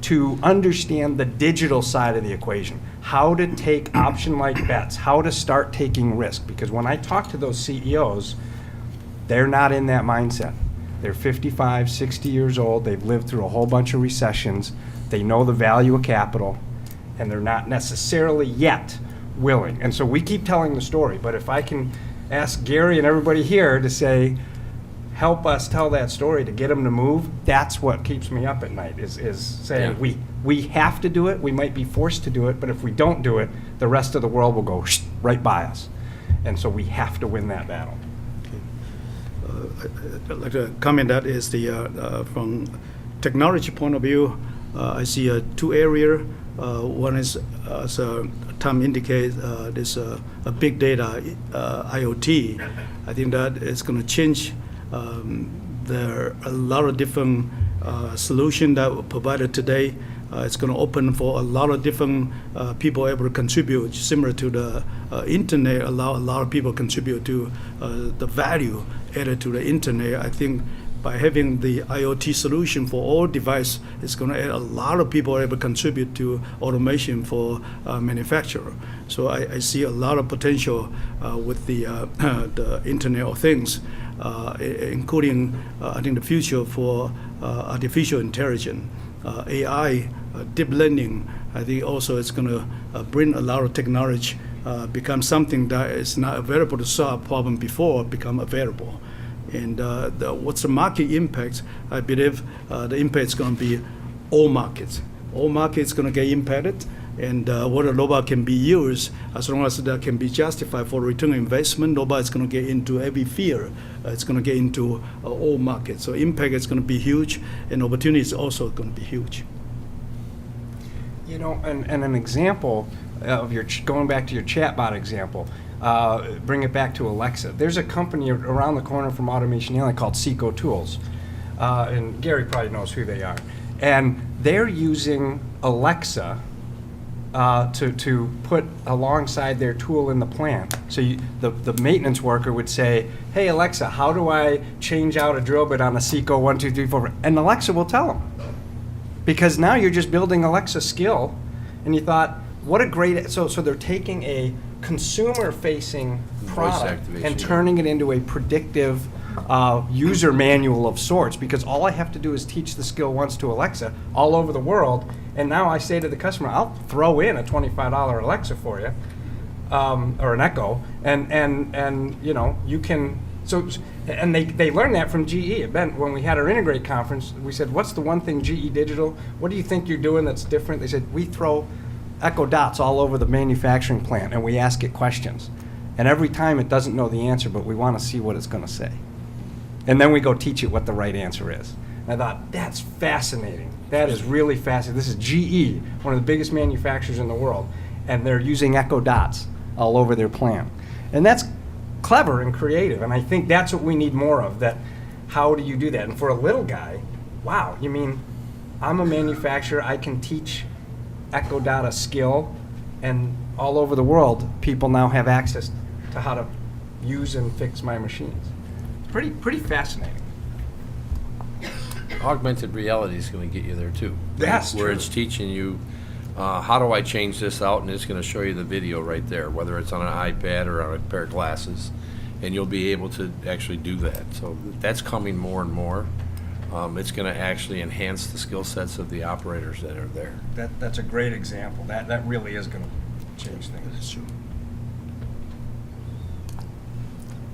to understand the digital side of the equation, how to take option-like bets, how to start taking risk. Because when I talk to those CEOs, they're not in that mindset. They're 55, 60 years old, they've lived through a whole bunch of recessions, they know the value of capital, and they're not necessarily yet willing. And so we keep telling the story, but if I can ask Gary and everybody here to say, help us tell that story to get them to move, that's what keeps me up at night, is saying we have to do it, we might be forced to do it, but if we don't do it, the rest of the world will go right by us. And so we have to win that battle. I'd like to comment that is from technology point of view, I see 2 areas. One is, as Tom indicates, there's a big data, IoT. I think that it's going to change. There are a lot of different solutions that were provided today. It's going to open for a lot of different people able to contribute, similar to the internet, allow a lot of people contribute to the value added to the internet. I think by having the IoT solution for all devices, it's going to add a lot of people able to contribute to automation for manufacturer. So I see a lot of potential with the Internet of Things, including I think the future for artificial intelligence, AI, deep learning. I think also it's going to bring a lot of technology, become something that is not available to solve problem before become available. And what's the market impact? I believe the impact is going to be all markets. All markets going to get impacted, and what a robot can be used, as long as that can be justified for return on investment, robot is going to get into every field. It's going to get into all markets. So impact is going to be huge, and opportunity is also going to be huge. You know, and an example of going back to your chatbot example, bring it back to Alexa. There's a company around the corner from Automation Alley called Seco Tools, and Gary probably knows who they are. And they're using Alexa to put alongside their tool in the plant. So the maintenance worker would say, "Hey Alexa, how do I change out a drill bit on a Seco 1, 2, 3, 4?" And Alexa will tell them. Because now you're just building Alexa skill, and you thought, what a great, so they're taking a consumer-facing product and turning it into a predictive user manual of sorts, because all I have to do is teach the skill once to Alexa all over the world, and now I say to the customer, I'll throw in a $25 Alexa for you, or an Echo, and you know, you can, so And they learned that from GE. When we had our Integrate conference, we said, what's the one thing GE Digital, what do you think you're doing that's different? They said, we throw echo dots all over the manufacturing plant and we ask it questions. And every time it doesn't know the answer, but we want to see what it's going to say. And then we go teach it what the right answer is. And I thought, that's fascinating. That is really fascinating. This is GE, one of the biggest manufacturers in the world, and they're using echo dots all over their plant. And that's clever and creative, and I think that's what we need more of, that how do you do that? And for a little guy, wow, you mean, I'm a manufacturer, I can teach echo dot a skill, and all over the world, people now have access to how to use and fix my machines. It's pretty fascinating. Augmented reality is going to get you there too. That's where true. it's teaching you how do I change this out, and it's going to show you the video right there, whether it's on an iPad or on a pair of glasses, and you'll be able to actually do that. So that's coming more and more. It's going to actually enhance the skill sets of the operators that are there. That's a great example. That really is going to change things. That's true.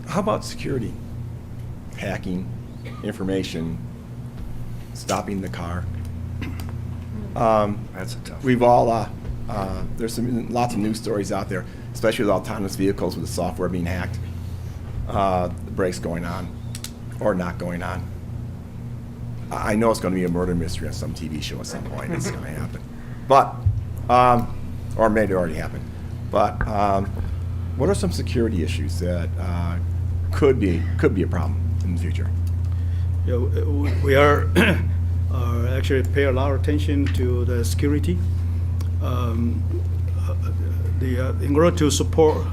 How about security? Hacking, information, stopping the car. That's a tough. We've all, there's lots of news stories out there, especially with autonomous vehicles with the software being hacked, the brakes going on or not going on. I know it's going to be a murder mystery on some TV show at some point. It's going to happen. But, or maybe it already happened. But what are some security issues that could be a problem in the future? Yeah, we are actually pay a lot of attention to the security. In order to support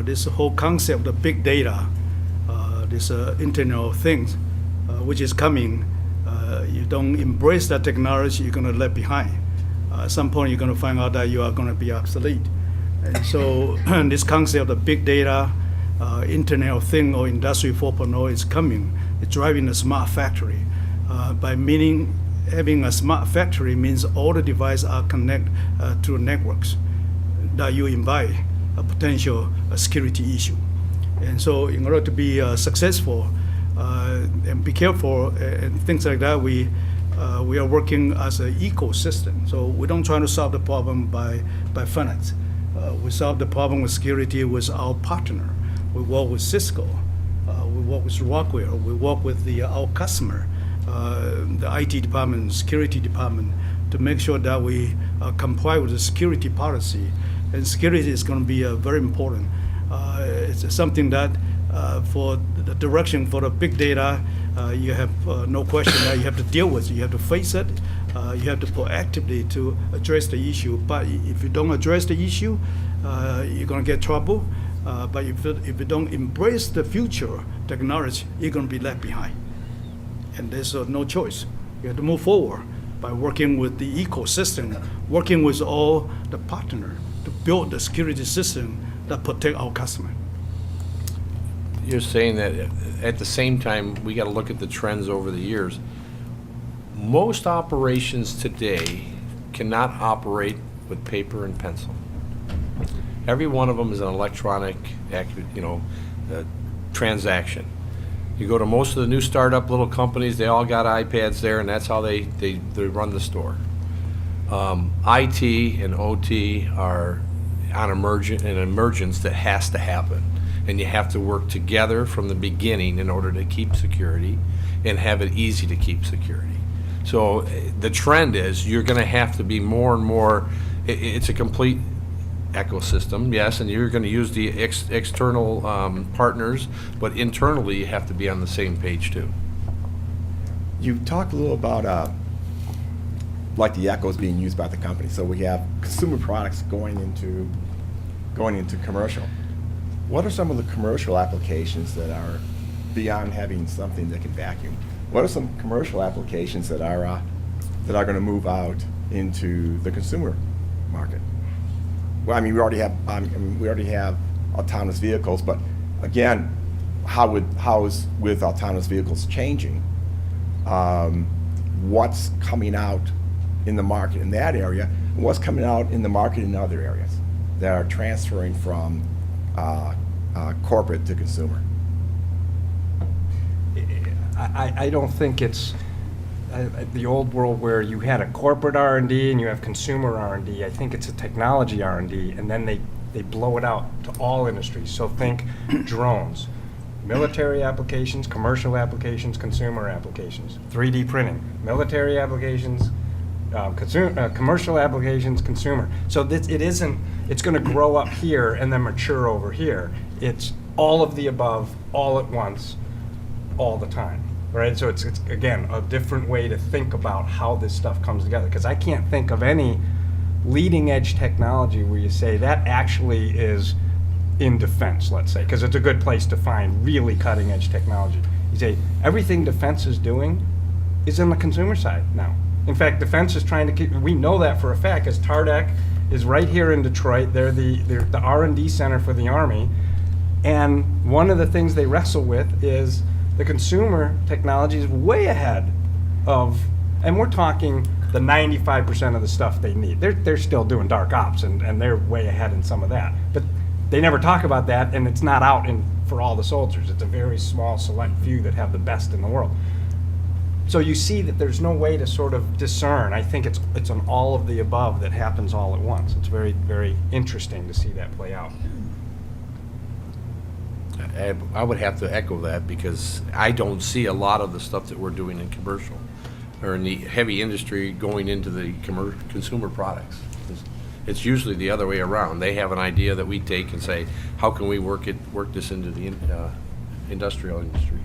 this whole concept of big data, this Internet of Things, which is coming, you don't embrace that technology, you're going to let behind. At some point, you're going to find out that you are going to be obsolete. And so this concept of big data, Internet of Things or Industry 4.0 is coming. It's driving a smart factory. By meaning having a smart factory means all the devices are connected to networks that you invite a potential security issue. And so in order to be successful and be careful and things like that, we are working as an ecosystem. So we don't try to solve the problem by finance. We solve the problem with security with our partner. We work with Cisco. We work with Rockwell. We work with our customer, the IT department, security department, to make sure that we comply with the security policy. And security is going to be very important. It's something that for the direction for the big data, you have no question that you have to deal with. You have to face it. You have to proactively to address the issue. But if you don't address the issue, you're going to get trouble. But if you don't embrace the future technology, you're going to be left behind. And there's no choice. You have to move forward by working with the ecosystem, working with all the partners to build the security system that protect our customer. You're saying that at the same time, we got to look at the trends over the years. Most operations today cannot operate with paper and pencil. Every one of them is an electronic, transaction. You go to most of the new startup little companies, they all got iPads there, and that's how they run the store. IT and OT are on an emergence that has to happen. And you have to work together from the beginning in order to keep security and have it easy to keep security. So the trend is you're going to have to be more and more, it's a complete ecosystem, yes, and you're going to use the external partners, but internally you have to be on the same page too. You talked a little about like the echoes being used by the company. So we have consumer products going into commercial. What are some of the commercial applications that are beyond having something that can vacuum? What are some commercial applications that are going to move out into the consumer market? Well, I mean, we already have autonomous vehicles, but again, how is with autonomous vehicles changing? What's coming out in the market in that area, and what's coming out in the market in other areas that are transferring from corporate to consumer? I don't think it's the old world where you had a corporate R&D and you have consumer R&D. I think it's a technology R&D, and then they blow it out to all industries. So think drones, military applications, commercial applications, consumer applications, 3D printing, military applications, commercial applications, consumer. So it's going to grow up here and then mature over here. It's all of the above, all at once, all the time, right? So it's again, a different way to think about how this stuff comes together. Because I can't think of any leading edge technology where you say that actually is in defense, let's say, because it's a good place to find really cutting edge technology. You say everything defense is doing is in the consumer side now. In fact, defense is trying to keep, we know that for a fact, because TARDAC is right here in Detroit. They're the R&D center for the Army. And one of the things they wrestle with is the consumer technology is way ahead of, and we're talking the 95% of the stuff they need. They're still doing dark ops, and they're way ahead in some of that. But they never talk about that, and it's not out for all the soldiers. It's a very small, select few that have the best in the world. So you see that there's no way to sort of discern. I think it's an all of the above that happens all at once. It's very, very interesting to see that play out. I would have to echo that, because I don't see a lot of the stuff that we're doing in commercial or in the heavy industry going into the consumer products. It's usually the other way around. They have an idea that we take and say, how can we work this into the industrial industry?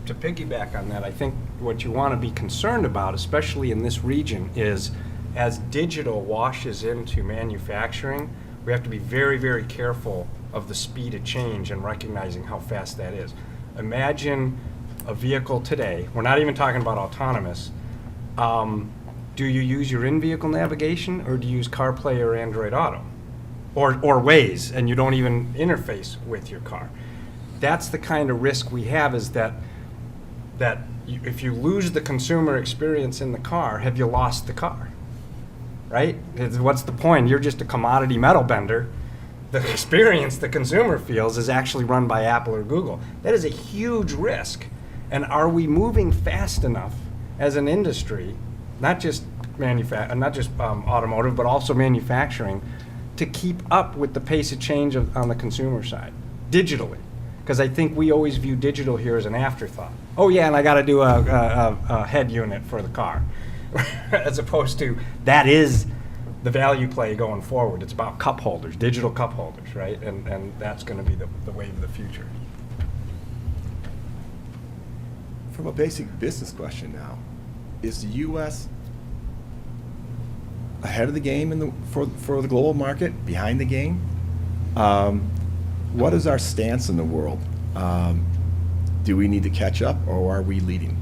To piggyback on that, I think what you want to be concerned about, especially in this region, is as digital washes into manufacturing, we have to be very, very careful of the speed of change and recognizing how fast that is. Imagine a vehicle today, we're not even talking about autonomous. Do you use your in-vehicle navigation, or do you use CarPlay or Android Auto? Or Waze, and you don't even interface with your car? That's the kind of risk we have, is that if you lose the consumer experience in the car, have you lost the car? Right? What's the point? You're just a commodity metal bender. The experience the consumer feels is actually run by Apple or Google. That is a huge risk. And are we moving fast enough as an industry, not just automotive, but also manufacturing, to keep up with the pace of change on the consumer side, digitally? Because I think we always view digital here as an afterthought. Oh yeah, and I got to do a head unit for the car. As opposed to, that is the value play going forward. It's about cup holders, digital cup holders, right? And that's going to be the wave of the future. From a basic business question now, is the U.S. ahead of the game for the global market, behind the game? What is our stance in the world? Do we need to catch up, or are we leading?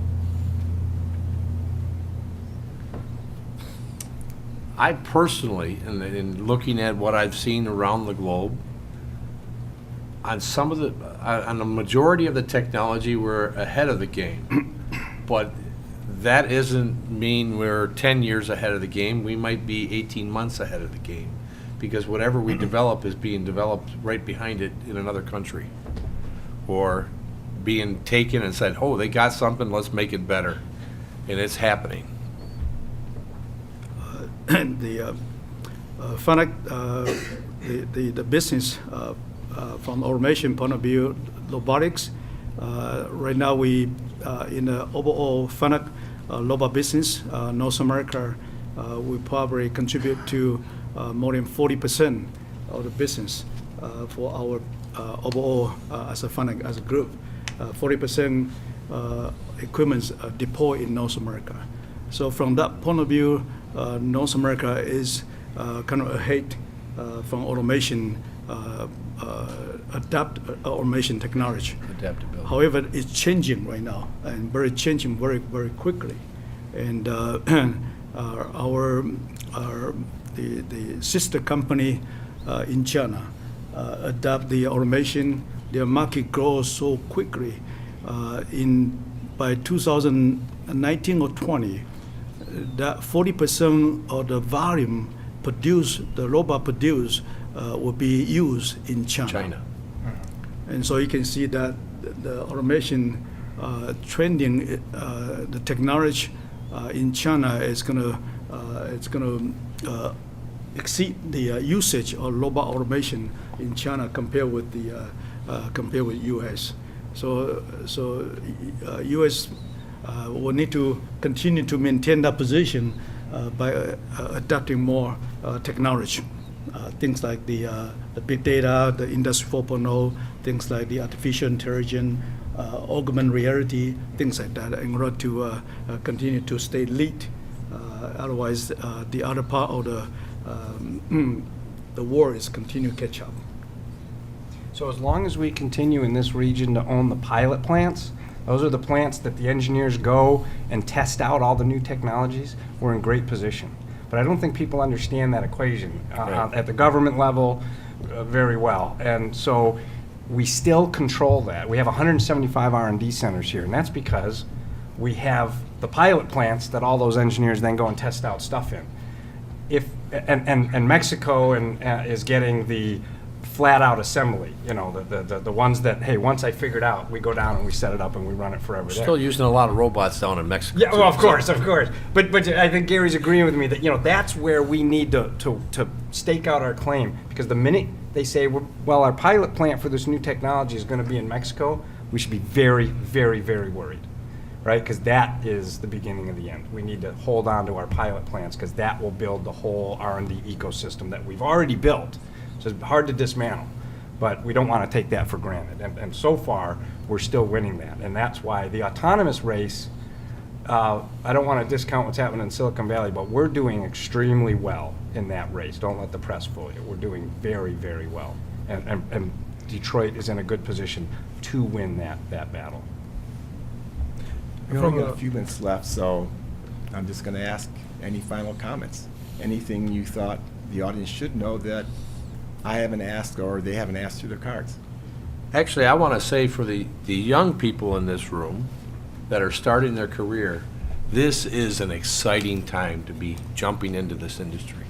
I personally, in looking at what I've seen around the globe, on the majority of the technology, we're ahead of the game. But that doesn't mean we're 10 years ahead of the game. We might be 18 months ahead of the game, because whatever we develop is being developed right behind it in another country, or being taken and said, oh, they got something, let's make it better. And it's happening. The FANUC, the business from automation point of view, robotics. Right now we in the overall FANUC robot business, North America, we probably contribute to more than 40% of the business for our overall as a FANUC, as a group. 40% equipment deployed in North America. So from that point of view, North America is kind of ahead from automation, automation technology. Adaptability. However, it's changing right now, and changing very, very quickly. And the sister company in China adapt the automation. Their market grows so quickly. By 2019 or 20, that 40% of the volume produced, the robot produced, will be used in China. And so you can see that the automation trending, the technology in China is going to exceed the usage of robot automation in China compared with U.S. So U.S. will need to continue to maintain that position by adopting more technology. Things like the big data, the Industry 4.0, things like the artificial intelligence, augmented reality, things like that, in order to continue to stay lead. Otherwise, the other part of the world is continue to catch up. So as long as we continue in this region to own the pilot plants, those are the plants that the engineers go and test out all the new technologies, we're in great position. But I don't think people understand that equation Right. at the government level very well. And so we still control that. We have 175 R&D centers here, and that's because we have the pilot plants that all those engineers then go and test out stuff in. And Mexico is getting the flat-out assembly, the ones that, hey, once I figure it out, we go down and we set it up and we run it forever. Still using a lot of robots down in Mexico. Yeah, well, of too. course. But I think Gary's agreeing with me that, that's where we need to stake out our claim. Because the minute they say, well, our pilot plant for this new technology is going to be in Mexico, we should be very, very, very worried, right? Because that is the beginning of the end. We need to hold on to our pilot plants because that will build the whole R&D ecosystem that we've already built. So it's hard to dismantle, but we don't want to take that for granted. And so far, we're still winning that. And that's why the autonomous race, I don't want to discount what's happening in Silicon Valley, but we're doing extremely well in that race. Don't let the press fool you. We're doing very, very well. And Detroit is in a good position to win that battle. We only got a few minutes left, so I'm just going to ask any final comments. Anything you thought the audience should know that I haven't asked or they haven't asked through their cards? Actually, I want to say for the young people in this room that are starting their career, this is an exciting time to be jumping into this industry.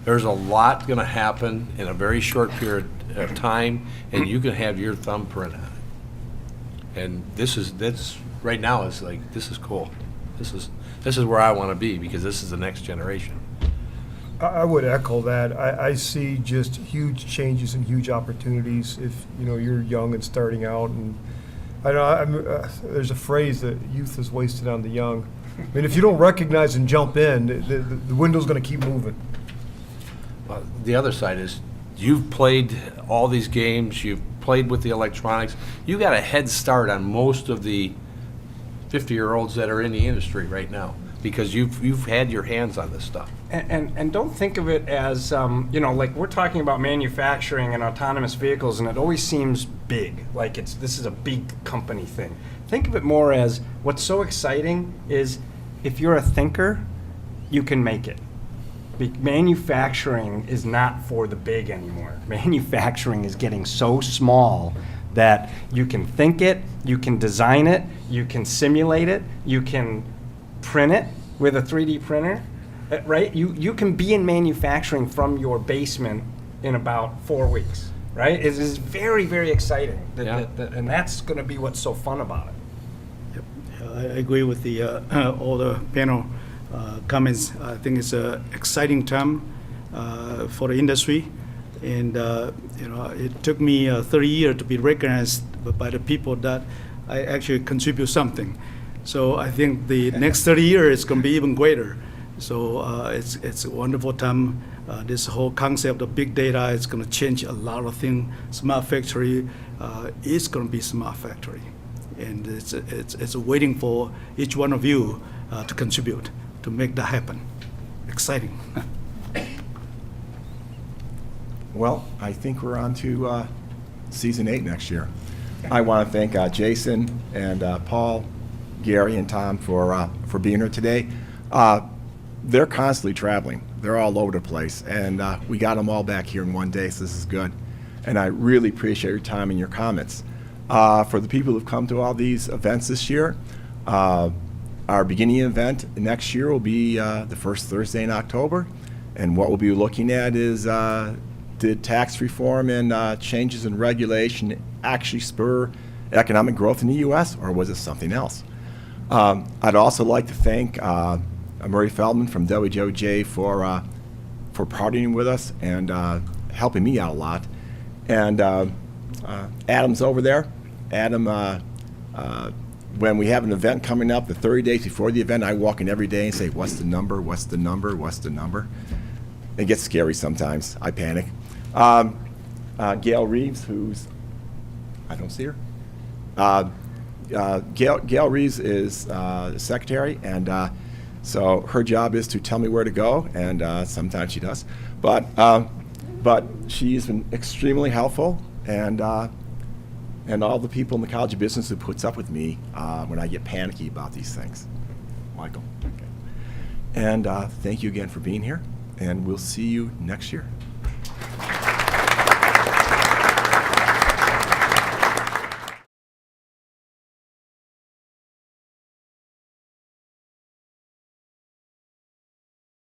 There's a lot going to happen in a very short period of time, and you can have your thumbprint on it. And this right now is like, this is cool. This is where I want to be because this is the next generation. I would echo that. I see just huge changes and huge opportunities if you're young and starting out. And I know there's a phrase that youth is wasted on the young. I mean, if you don't recognize and jump in, the window's going to keep moving. The other side is you've played all these games, you've played with the electronics, you got a head start on most of the 50-year-olds that are in the industry right now because you've had your hands on this stuff. And don't think of it as, like we're talking about manufacturing and autonomous vehicles, and it always seems big, like this is a big company thing. Think of it more as what's so exciting is if you're a thinker, you can make it. Manufacturing is not for the big anymore. Manufacturing is getting so small that you can think it, you can design it, you can simulate it, you can print it with a 3D printer. Right? You can be in manufacturing from your basement in about 4 weeks, right? It is very, very exciting. And that's going to be what's so fun about it. Yep. I agree with all the panel comments. I think it's an exciting time for the industry. And, it took me 30 years to be recognized by the people that I actually contribute something. So I think the next 30 years is going to be even greater. So it's a wonderful time. This whole concept of big data is going to change a lot of things. Smart factory is going to be smart factory, and it's waiting for each one of you to contribute to make that happen. Exciting. Well, I think we're on to season 8 next year. I want to thank Jason and Paul, Gary, and Tom for being here today. They're constantly traveling. They're all over the place, and we got them all back here in one day, so this is good. And I really appreciate your time and your comments. For the people who've come to all these events this year, our beginning event next year will be the first Thursday in October, and what we'll be looking at is did tax reform and changes in regulation actually spur economic growth in the U.S., or was it something else? I'd also like to thank Murray Feldman from WJOJ for partnering with us and helping me out a lot. And Adam's over there. Adam, when we have an event coming up, the 30 days before the event, I walk in every day and say, what's the number, what's the number, what's the number? It gets scary sometimes. I panic. Gail Reeves, who's, I don't see her. Gail Reeves is the secretary, and so her job is to tell me where to go, and sometimes she does. But she's been extremely helpful, and all the people in the College of Business who puts up with me when I get panicky about these things. Michael. Okay. And thank you again for being here, and we'll see you next year.